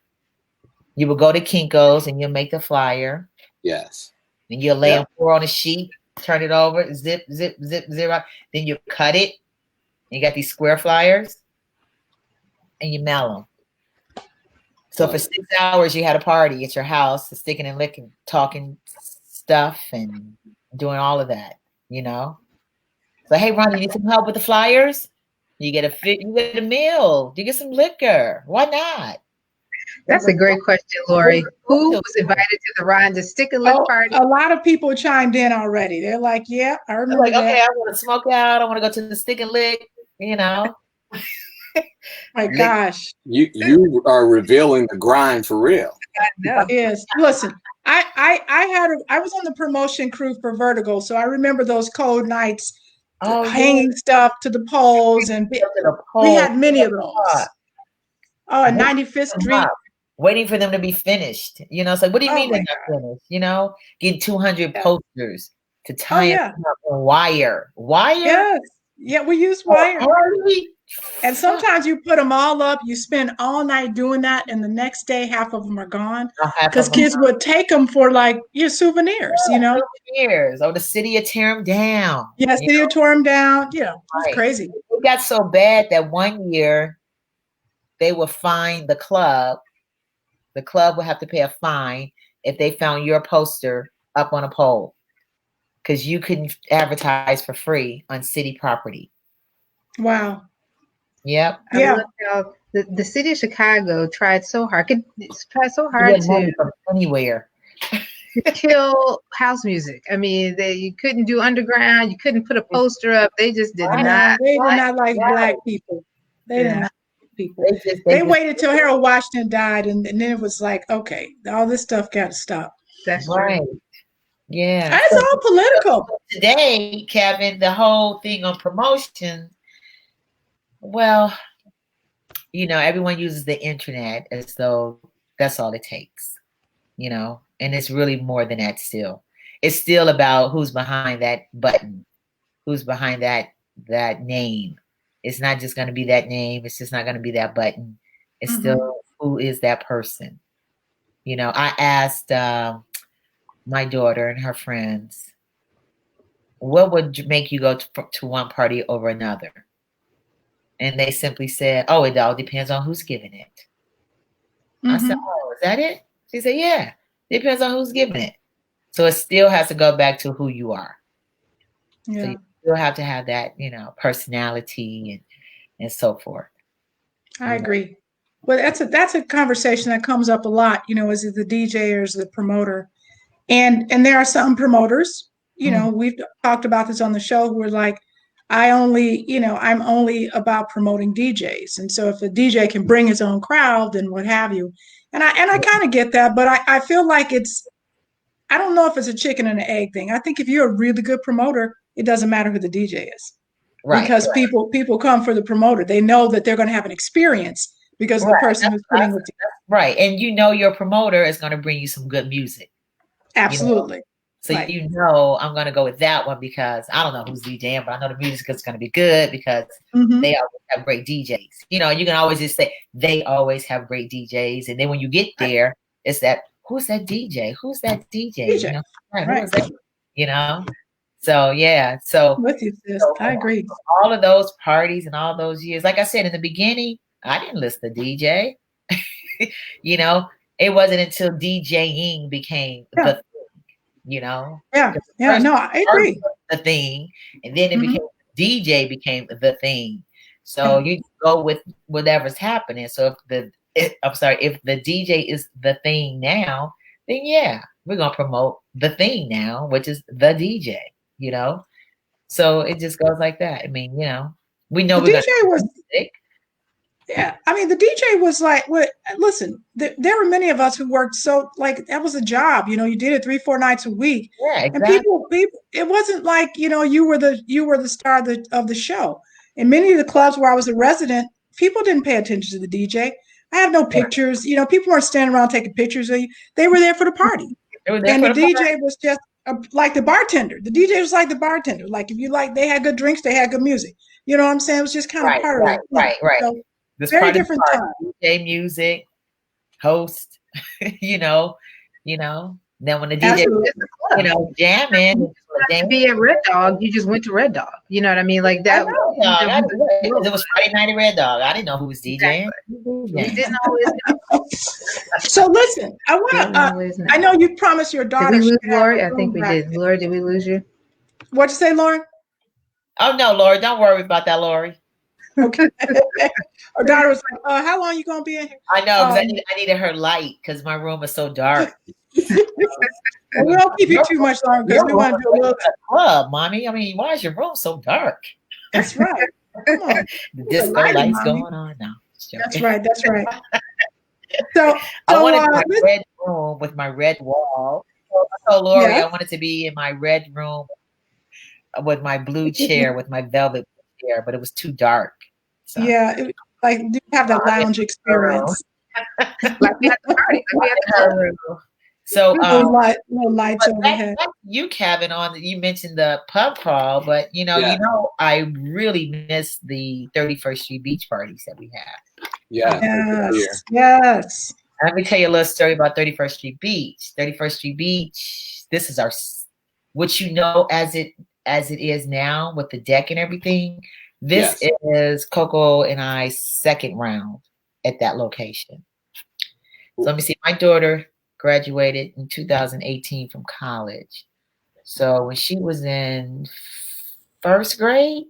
You would go to Kinko's and you'll make the flyer. Yes. And you'll lay them 4 on a sheet, turn it over, zip, zip, zip, zip. Then you cut it. You got these square flyers and you mail them. So for 6 hours, you had a party at your house, sticking and licking, talking stuff and doing all of that. You know, so hey, Ron, you need some help with the flyers? You get a meal. You get some liquor. Why not? That's a great question, Lori. Who was invited to the Ronda Stick and Lick party? A lot of people chimed in already. They're like, "Yeah, I remember that." Okay, I want to smoke out. I want to go to the Stick and Lick. You know. My gosh, you are revealing the grind for real. Yes, listen. I was on the promotion crew for Vertigo, so I remember those cold nights, hanging stuff to the poles, and we had many of those. Oh, at 95th Street, waiting for them to be finished. You know, it's like, what do you mean they're not finished? You know, get 200 posters to tie up on wire. Yes, yeah, we use wire. And sometimes you put them all up. You spend all night doing that, and the next day, half of them are gone because kids would take them for like your souvenirs. You know, souvenirs. Oh, the city had tear them down. Yeah, city had tore them down. Yeah, it's crazy. It got so bad that one year they would fine the club. The club would have to pay a fine if they found your poster up on a pole because you couldn't advertise for free on city property. Wow. Yep. Yeah. The city of Chicago tried so hard to anywhere to kill house music. I mean, you couldn't do underground. You couldn't put a poster up. They just did not. They did not like black people. They did not like people. They waited till Harold Washington died, and then it was like, okay, all this stuff got to stop. That's right. True. Yeah. That's all political. Today, Kevin, the whole thing on promotion. Well, you know, everyone uses the internet as though that's all it takes, you know, and it's really more than that still. It's still about who's behind that button, who's behind that name. It's not just going to be that name. It's just not going to be that button. It's still who is that person. You know, I asked my daughter and her friends, what would make you go to one party over another? And they simply said, oh, it all depends on who's giving it. I said, oh, is that it? She said, yeah, it depends on who's giving it. So it still has to go back to who you are. Yeah. So you still have to have that, you know, personality and so forth. I agree. Well, that's a conversation that comes up a lot, you know, is it the DJ or is it the promoter? And there are some promoters, you know, we've talked about this on the show, who are like, I'm only about promoting DJs. And so if a DJ can bring his own crowd, then what have you. And I kind of get that, but I feel like I don't know if it's a chicken and an egg thing. I think if you're a really good promoter, it doesn't matter who the DJ is. Right. Because people come for the promoter. They know that they're going to have an experience because of the person who's putting with you. Right. And you know your promoter is going to bring you some good music. Absolutely. You know? So you know I'm going to go with that one because I don't know who's DJing, but I know the music is going to be good because they always have great DJs. You know, you can always just say they always have great DJs. And then when you get there, it's that, who's that DJ? Who's that DJ? You know? Who is that? You know? So, yeah. So, with you, sis. I agree. All of those parties and all those years, like I said, in the beginning, I didn't listen to DJ. You know, it wasn't until DJing became the thing, you know? Yeah. No, I agree. The thing. And then it became DJ became the thing. So you go with whatever's happening. So if the DJ is the thing now, then yeah, we're gonna promote the thing now, which is the DJ, you know. So it just goes like that. I mean, you know, we know The we're gonna DJ was, music. yeah. I mean, the DJ was like, what? Listen, there were many of us who worked so like that was a job. You know, you did it 3-4 nights a week, Yeah, and exactly. people, it wasn't like you were the star of the show. In many of the clubs where I was a resident, people didn't pay attention to the DJ. I have no pictures. You know, people weren't standing around taking pictures of you. They were there for the party. They were there And for the the party. DJ was just like the bartender. The DJ was like the bartender. Like if you like, they had good drinks, they had good music. You know what I'm saying? It was just kind of part of it. Right. So This very part of different the time. DJ music, host, you know. Then when the DJ, Absolutely. jamming, To be a Red Dog, you just went to Red Dog. You know what I mean? Like that. It was Friday Night at Red Dog. I didn't know who was DJing. We didn't always know. So listen, I know you promised your daughter. Did we lose Lori? I think we did. Lori, did we lose you? What'd you say, Lauren? Oh no, Lori, don't worry about that, Lori. Okay. Our daughter was like, how long are you gonna be in here? I know, because I needed her light because my room is so dark. We don't keep you too much longer because we want to do a little club, mommy. I mean, why is your room so dark? That's right. Come on. The disco lights going on now. That's right. So I wanted my red room with my red wall. I told Lori I wanted to be in my red room with my blue chair, with my velvet chair, but it was too dark. So. Yeah, do you have that lounge experience? So no lights overhead. You, Kevin, you mentioned the pub crawl, but you know, I really miss the 31st Street beach parties that we had. Yes. Let me tell you a little story about 31st Street Beach. 31st Street Beach. This is what you know as it is now with the deck and everything. This is Coco and I's second round at that location. So let me see. My daughter graduated in 2018 from college. So when she was in first grade,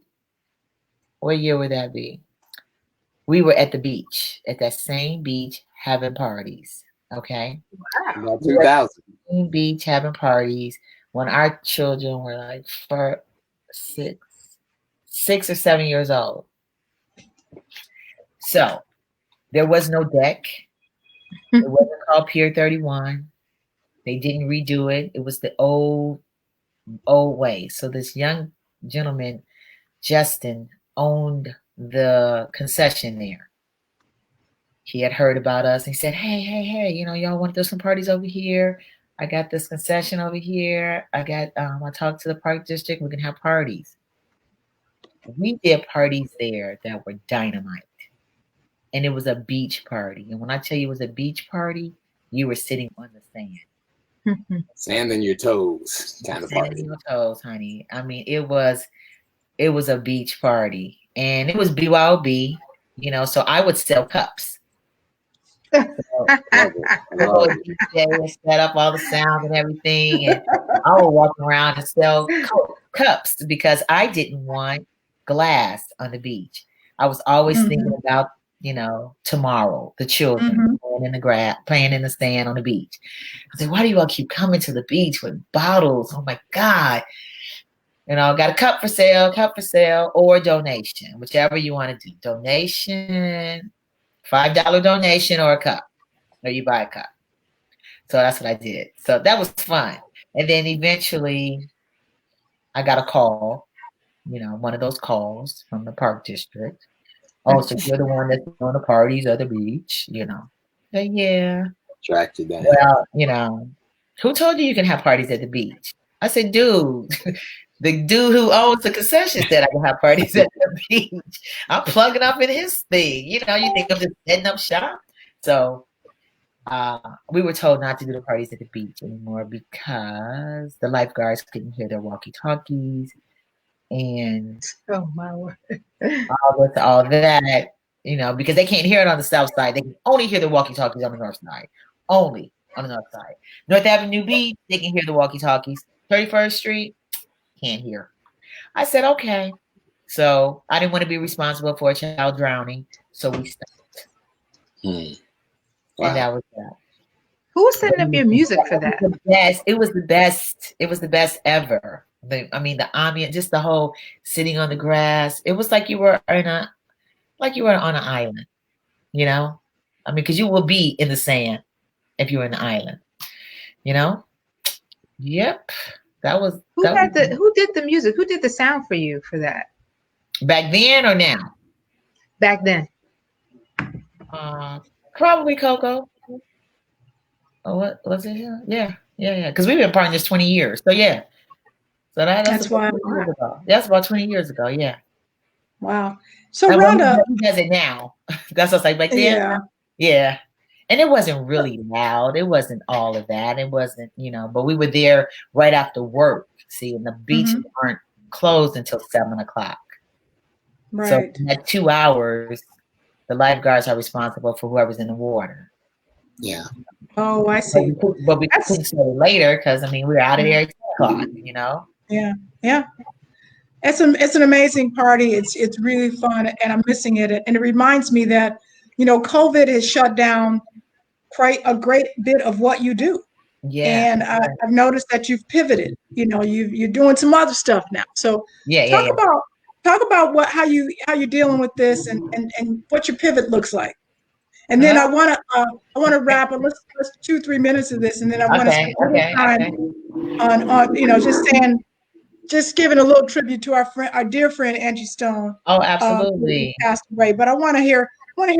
what year would that be? We were at the beach, at that same beach, having parties. Okay. Wow. 2000. Same beach having parties when our children were like 6 or 7 years old. So there was no deck. It wasn't called Pier 31. They didn't redo it. It was the old way. So this young gentleman, Justin, owned the concession there. He had heard about us. And he said, hey, y'all want to do some parties over here? I got this concession over here. I talked to the park district. We can have parties. We did parties there that were dynamite. And it was a beach party. And when I tell you it was a beach party, you were sitting on the sand. Sand in your toes kind of party. Sand in your toes, honey. I mean, it was a beach party. And it was BYOB, so I would sell cups. So, DJ set up all the sound and everything. And I would walk around and sell cups because I didn't want glass on the beach. I was always thinking about tomorrow, the children playing in the grass, playing in the sand on the beach. I said, why do you all keep coming to the beach with bottles? Oh my God. Got a cup for sale or donation, whichever you want to do. Donation, $5 donation or a cup, or you buy a cup. So that's what I did. So that was fun. And then eventually I got a call, one of those calls from the park district. Oh, so you're the one that's doing the parties at the beach, So, yeah. Attracted that. Well, who told you can have parties at the beach? I said, dude, the dude who owns the concession said I can have parties at the beach. I'm plugging up in his thing. You think I'm just setting up shop? So we were told not to do the parties at the beach anymore because the lifeguards couldn't hear their walkie-talkies. And oh my word, all that, because they can't hear it on the south side. They can only hear the walkie-talkies on the north side. Only on the north side. North Avenue Beach, they can hear the walkie-talkies. 31st Street, can't hear. I said, okay. So I didn't want to be responsible for a child drowning, so we stopped. Wow. And that was that. Who was setting up your music for that? Yes, it was the best. It was the best ever. The ambience, just the whole sitting on the grass. It was like you were on an island, you know? I mean, because you will be in the sand if you're in the island, you know? Yep. Who did the music? Who did the sound for you for that? Back then or now? Back then. Probably Coco. Oh, what was it? Yeah. Because we've been partners 20 years. So yeah. So that's why that's about 20 years ago. Yeah. Wow. So Ronda, who does it now? That's what I was like back then. Yeah. And it wasn't really loud. It wasn't all of that. It wasn't, but we were there right after work. See, and the beaches aren't closed until 7:00. Right. So in that 2 hours, the lifeguards are responsible for whoever's in the water. Yeah. Oh, I see. But we couldn't say it later because we're out of there at 10:00. Yeah. It's an amazing party. It's really fun, and I'm missing it. And it reminds me that COVID has shut down quite a great bit of what you do. Yeah. And I've noticed that you've pivoted. You're doing some other stuff now. So talk about how you're dealing with this and what your pivot looks like. And then I want to wrap up. Let's 2-3 minutes of this, and then I want to spend time on just giving a little tribute to our dear friend Angie Stone. Oh, absolutely. Who passed away. But I want to hear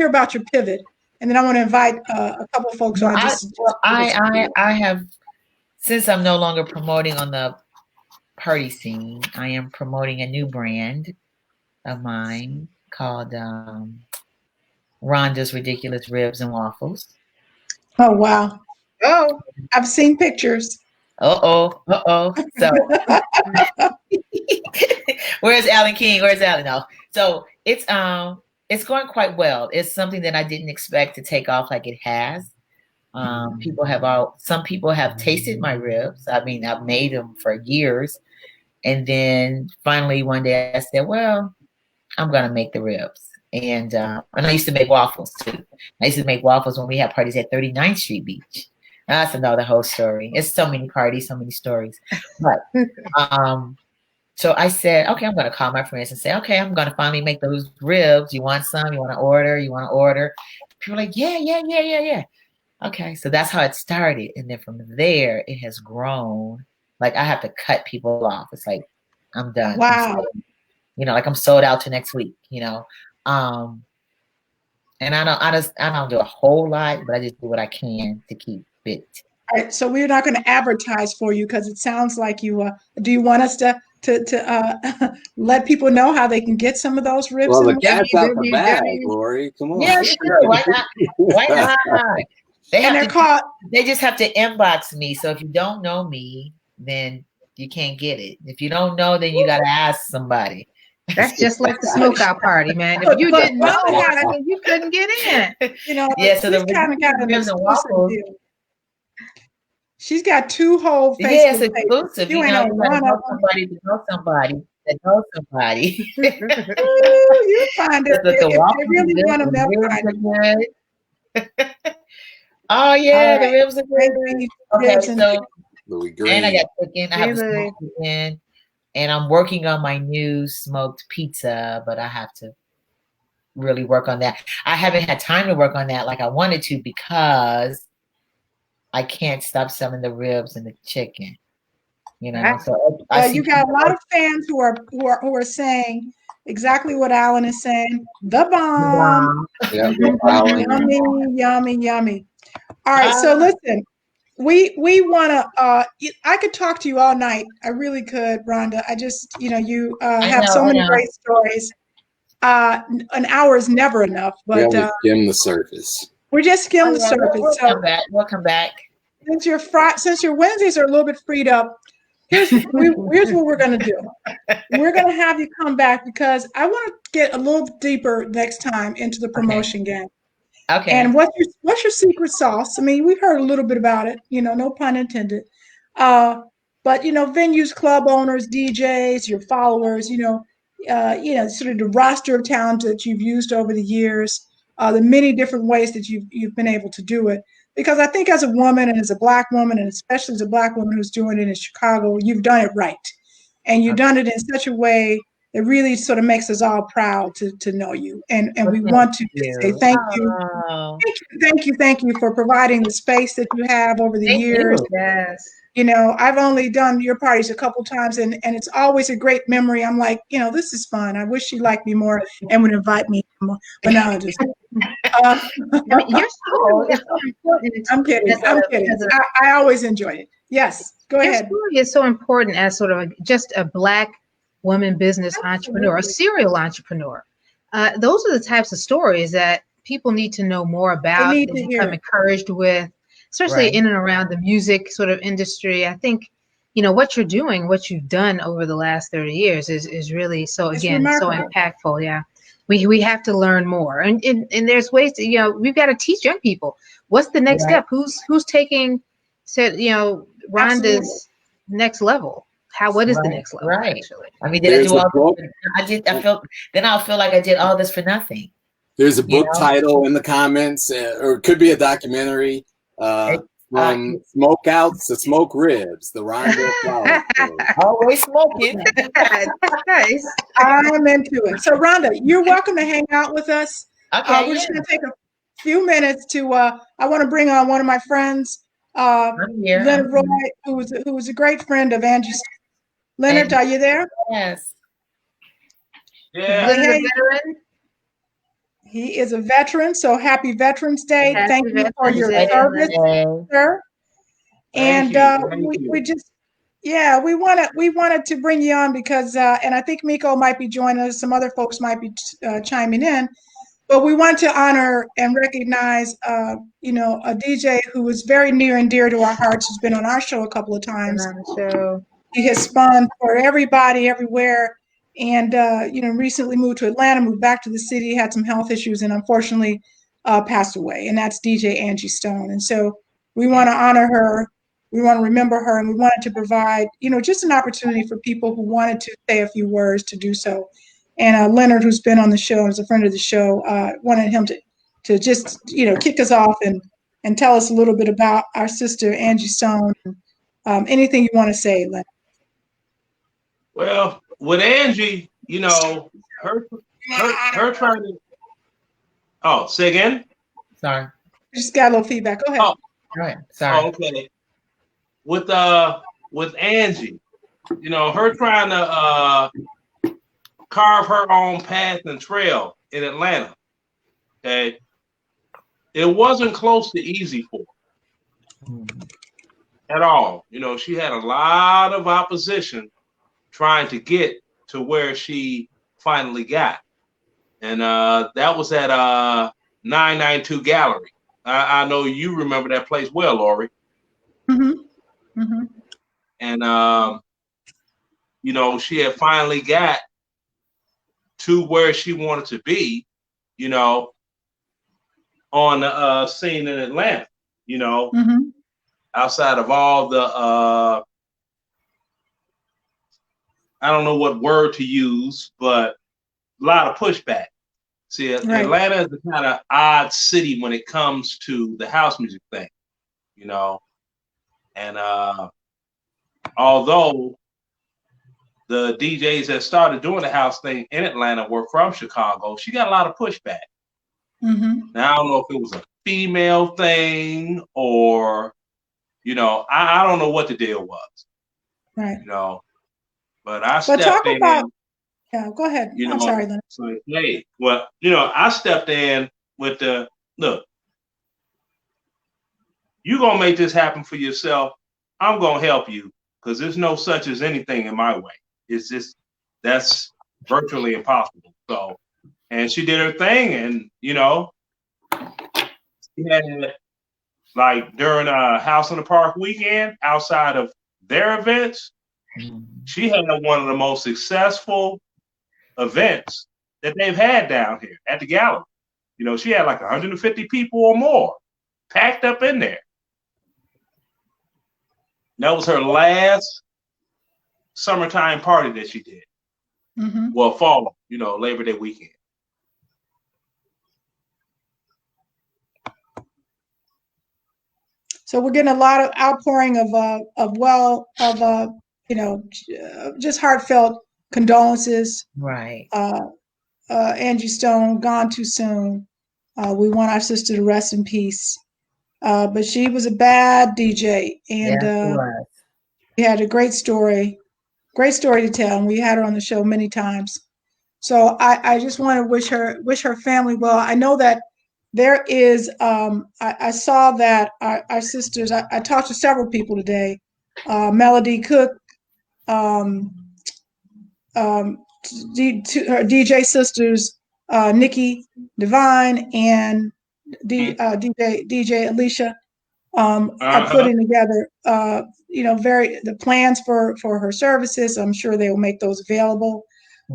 about your pivot, and then I want to invite a couple of folks on. I have, since I'm no longer promoting on the party scene, I am promoting a new brand of mine called Ronda's Ridiculous Ribs and Waffles. Oh, wow. Oh, I've seen pictures. So where's Alan King? Where's Alan? No. So it's going quite well. It's something that I didn't expect to take off like it has. Some people have tasted my ribs. I've made them for years. And then finally one day I said, well, I'm going to make the ribs. And I used to make waffles too. I used to make waffles when we had parties at 39th Street Beach. That's another whole story. It's so many parties, so many stories. But so I said, okay, I'm going to call my friends and say, okay, I'm going to finally make those ribs. You want some? You want to order? People are like, yeah. Okay, so that's how it started. And then from there, it has grown. Like I have to cut people off. It's like, I'm done. Wow. Like I'm sold out to next week, and I don't do a whole lot, but I just do what I can to keep it. All right, so we're not going to advertise for you because it sounds like you. Do you want us to let people know how they can get some of those ribs? Well, the cat's out the bag, Lori. Come on. Yeah, sure. Why not? Why not? They just have to inbox me. So if you don't know me, then you can't get it. If you don't know, then you got to ask somebody. That's just like the smokeout party, man. If you didn't know how to, you couldn't get in. So the kind of got ribs and waffles. She's got 2 whole Facebook pages. It's exclusive. You know somebody to know somebody that knows somebody. You find it. They really want to know. Oh yeah, the ribs are great. Okay, so and I got chicken. I have smoked chicken. And I'm working on my new smoked pizza, but I have to really work on that. I haven't had time to work on that like I wanted to because I can't stop selling the ribs and the chicken. So you got a lot of fans who are saying exactly what Alan is saying. The bomb. Yeah, yummy. All right, so listen. We want to. I could talk to you all night. I really could, Rhonda. I just, you have so many great stories. An hour is never enough. But we skim the surface. We're just skimming the surface. We'll come back. Since your Wednesdays are a little bit freed up, here's what we're going to do. We're going to have you come back because I want to get a little deeper next time into the promotion game. Okay. And what's your secret sauce? We heard a little bit about it, no pun intended. But venues, club owners, DJs, your followers, sort of the roster of talent that you've used over the years, the many different ways that you've been able to do it. because I think as a woman and as a Black woman, and especially as a Black woman who's doing it in Chicago, you've done it right. And you've done it in such a way that really sort of makes us all proud to know you. And we want to say thank you. Thank you for providing the space that you have over the years. Yes. You know, I've only done your parties a couple times, and it's always a great memory. I'm like, you know, this is fun. I wish she liked me more and would invite me more. But no, just. I mean, your story is so important. I'm kidding. I'm kidding. I always enjoyed it. Yes, go ahead. Your story is so important as sort of just a Black woman business entrepreneur, a serial entrepreneur. Those are the types of stories that people need to know more about and become encouraged with, especially in and around the music sort of industry. I think, you know, what you're doing, what you've done over the last 30 years is really so impactful. Yeah. We have to learn more. And there's ways to, you know, we've got to teach young people what's the next step, who's taking, you know, Ronda's next level. What is the next level? Right. Actually? I mean, did I do all this? I'll feel like I did all this for nothing. There's a book title in the comments, or it could be a documentary. From smoke outs to smoke ribs, the Ronda Flower Story. Always smoking. Nice. I'm into it. So, Ronda, you're welcome to hang out with us. Okay. We're just going to take a few minutes to. I want to bring on one of my friends, Leonard Roy, who was a great friend of Angie. Leonard, are you there? Yes. Yeah. Hey. He is a veteran, so happy Veterans Day. Thank you for your service, sir. And we wanted to bring you on because, and I think Miko might be joining us. Some other folks might be chiming in, but we want to honor and recognize, you know, a DJ who is very near and dear to our hearts. Who's been on our show a couple of times. He has spun for everybody, everywhere. And, you know, recently moved to Atlanta, moved back to the city, had some health issues, and unfortunately passed away. And that's DJ Angie Stone. And so we want to honor her. We want to remember her. And we wanted to provide, you know, just an opportunity for people who wanted to say a few words to do so. And Leonard, who's been on the show, is a friend of the show, wanted him to just, you know, kick us off and tell us a little bit about our sister, Angie Stone. Anything you want to say, Leonard? Well, with Angie, you know, her trying to. Oh, say again. Sorry. Just got a little feedback. Go ahead. Oh, right. Sorry. Oh, okay. With Angie, you know, her trying to carve her own path and trail in Atlanta. Okay, it wasn't close to easy for her at all. You know, she had a lot of opposition trying to get to where she finally got. And that was at 992 Gallery. I know you remember that place well, Lori. Mm-hmm. Mm-hmm. And, you know, she had finally got to where she wanted to be, you know, on the scene in Atlanta, you know, outside of all the I don't know what word to use, but a lot of pushback. See, Atlanta is the kind of odd city when it comes to the house music thing, you know. And although the DJs that started doing the house thing in Atlanta were from Chicago, she got a lot of pushback. Now, I don't know if it was a female thing or, you know, I don't know what the deal was. Right. You know. But I stepped in. Yeah, go ahead. You know, I'm sorry, Leonard. So, hey, well, you know, I stepped in with the look. You gonna make this happen for yourself. I'm gonna help you because there's no such as anything in my way. It's just that's virtually impossible. So, and she did her thing, and you know, she had like during a House in the Park weekend outside of their events. She had one of the most successful events that they've had down here at the gallery. You know, she had like 150 people or more packed up in there. That was her last summertime party that she did. Well, fall, you know, Labor Day weekend. So we're getting a lot of outpouring of just heartfelt condolences. Right. Angie Stone gone too soon. We want our sister to rest in peace. But she was a bad DJ, and she had a great story to tell, and we had her on the show many times. So I just want to wish her family well. I know that there is. I saw that our sisters. I talked to several people today. Melody Cook, um, her DJ sisters, Nikki Divine, and DJ Alicia are putting together, the plans for her services. I'm sure they will make those available.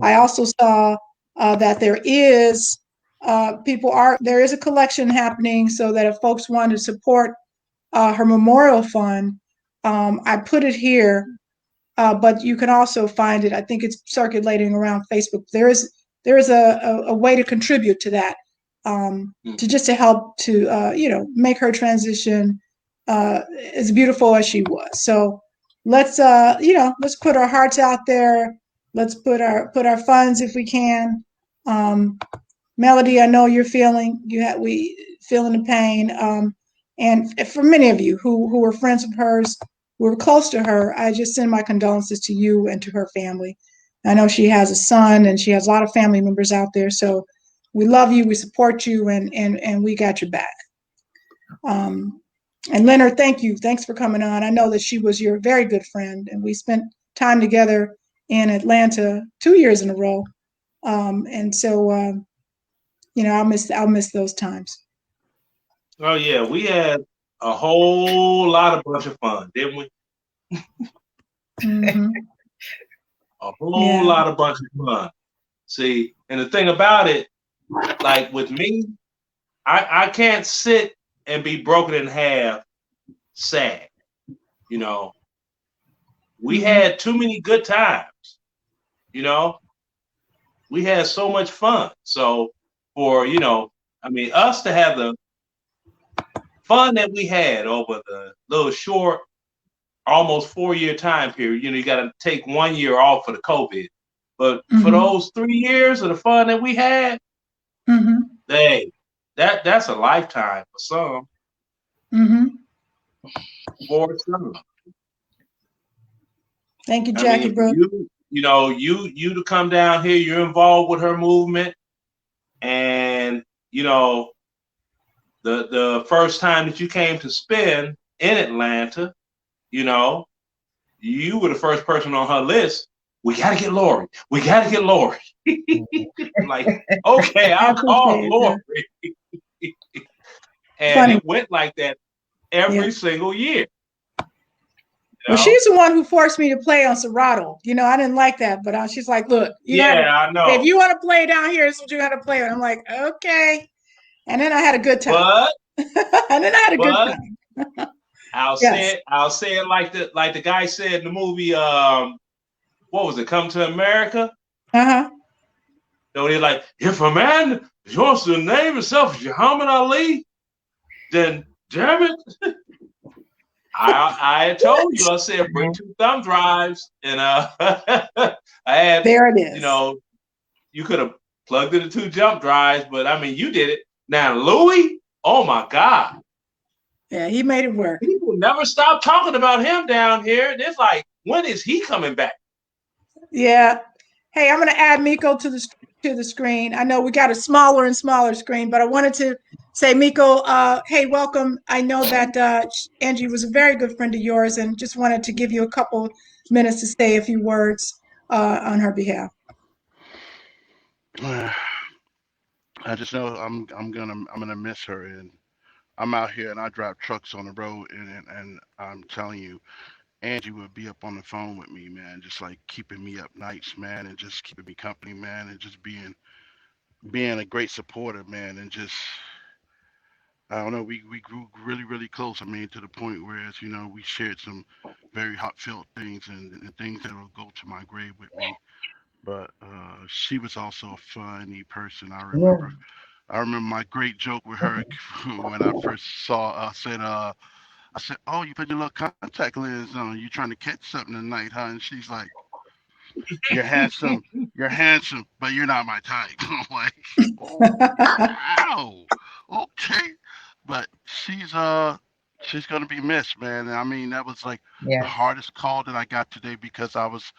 I also saw that there is a collection happening, so that if folks want to support her memorial fund, I put it here, but you can also find it. I think it's circulating around Facebook. There is a way to contribute to that, to help to make her transition as beautiful as she was. So let's put our hearts out there. Let's put our funds if we can. Melody, I know you're feeling the pain. And for many of you who were friends of hers, who were close to her, I just send my condolences to you and to her family. I know she has a son and she has a lot of family members out there. So we love you, we support you, and we got your back. And Leonard, thank you. Thanks for coming on. I know that she was your very good friend, and we spent time together in Atlanta 2 years in a row. And so, I'll miss those times. Oh yeah, we had a whole bunch of fun, didn't we? Mm-hmm. A whole bunch of fun. See, and the thing about it, like with me, I can't sit and be broken in half sad. We had too many good times. We had so much fun. So for us to have the fun that we had over the little short, almost 4-year time period, you got to take 1 year off for the COVID. But for those 3 years of the fun that we had, that's a lifetime for some. For some. Thank you, Jackie, bro. You to come down here, you're involved with her movement, and the first time that you came to spin in Atlanta, you were the first person on her list. We got to get Lori. We got to get Lori. Like, okay, I'll call Lori. And it went like that every single year. Well, she's the one who forced me to play on Serato. I didn't like that, but she's like, look, I know. If you want to play down here, this is what you got to play. And I'm like, okay. And then I had a good time. Good time. I'll say it like the guy said in the movie, what was it, Come to America? They're like, if a man wants to name himself Muhammad Ali, then damn it. I told you, I said, bring 2 thumb drives, and I had, there it is. You could have plugged in the 2 jump drives, but I mean, you did it. Now, Louis, oh my God. Yeah, he made it work. People never stop talking about him down here. It's like, when is he coming back? Yeah. Hey, I'm going to add Miko to the screen. I know we got a smaller and smaller screen, but I wanted to say, Miko, hey, welcome. I know that Angie was a very good friend of yours, and just wanted to give you a couple minutes to say a few words on her behalf. I just know I'm gonna miss her, and I'm out here and I drive trucks on the road, and I'm telling you, Angie would be up on the phone with me, man, just like keeping me up nights, man, and just keeping me company, man, and just being a great supporter, man, and just I don't know, we grew really close. I mean, to the point where we shared some very heartfelt things and things that will go to my grave with me. But she was also a funny person. I remember my great joke with her when I first saw. I said, I said, "Oh, you put your little contact lens on. You trying to catch something tonight, huh?" And she's like, you're handsome, but you're not my type." I'm like, "Oh, wow, okay." But she's gonna be missed, man. And I mean, that was like the Yes. hardest call that I got today because I was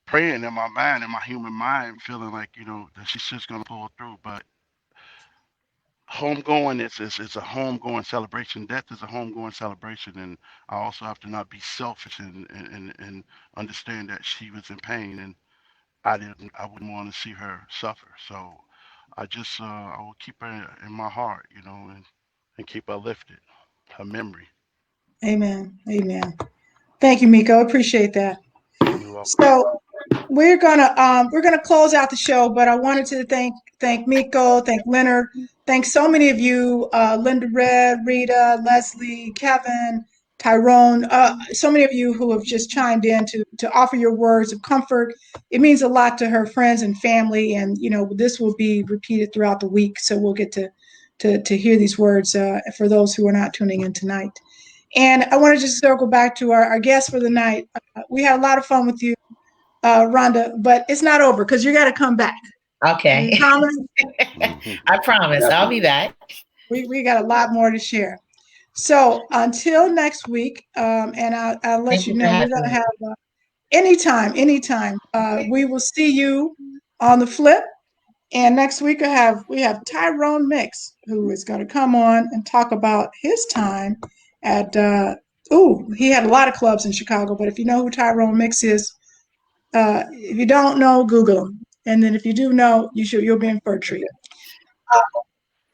praying in my mind, in my human mind, feeling like, that she's just gonna pull through. But homegoing is a homegoing celebration. Death is a homegoing celebration, and I also have to not be selfish and understand that she was in pain, and I wouldn't want to see her suffer. So I will keep her in my heart, and keep her lifted, her memory. Amen. Amen. Thank you, Miko. Appreciate that. You're welcome. So we're gonna close out the show, but I wanted to thank Miko, thank Leonard, thank so many of you, Linda Red, Rita, Leslie, Kevin, Tyrone, so many of you who have just chimed in to offer your words of comfort. It means a lot to her friends and family, and this will be repeated throughout the week, so we'll get to hear these words for those who are not tuning in tonight. And I want to just circle back to our guest for the night. We had a lot of fun with you, Rhonda, but it's not over because you got to come back. Okay. You promise? I promise. I'll be back. We got a lot more to share. So until next week, and I'll let Thank you you for know we're having going to me. have anytime. We will see you on the flip. And next week we have Tyrone Mix, who is going to come on and talk about his time at he had a lot of clubs in Chicago, but if you know who Tyrone Mix is, if you don't know, Google him. And then if you do know, you'll be in for a treat.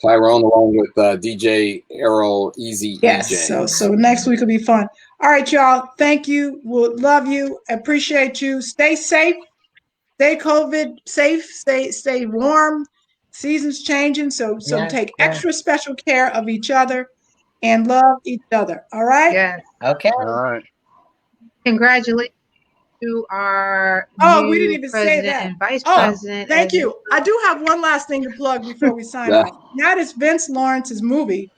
Tyrone along with DJ Errol Easy Yes, EJ. so next week will be fun. All right, y'all. Thank you. We'll love you. Appreciate you. Stay safe. Stay COVID safe. Stay warm. Seasons changing, so Yes. take Yes. extra special care of each other and love each other. All right. Yes. Okay. All right. Congratulations to our Oh, we didn't new even say president that. and vice Oh, president. thank you. I do have one last thing to plug before we sign Yeah. off. That is Vince Lawrence's movie,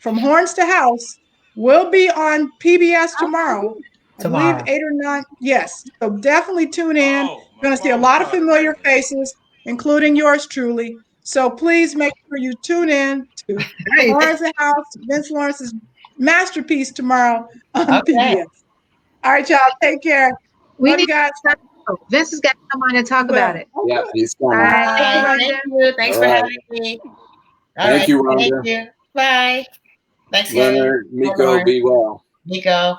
From Horns to House, will be on PBS tomorrow. I believe Tomorrow. 8 or 9. Yes. So definitely tune in. Oh, You're going to see a lot of familiar faces, including yours truly. So please make sure you tune in to From Nice. Horns to House, Vince Lawrence's masterpiece tomorrow on Okay. PBS. All right, y'all. Take care. We Love you need guys. Vince has got to come on and talk about it. Oh, Yeah, good. he's All coming. right. Bye. Thank you, Thank Rhonda. you. Thanks All for right. having me. All Thank right. you, Thank Rhonda. you. Bye. Thanks, guys. Leonard, Miko, Lauren. be well. Nico.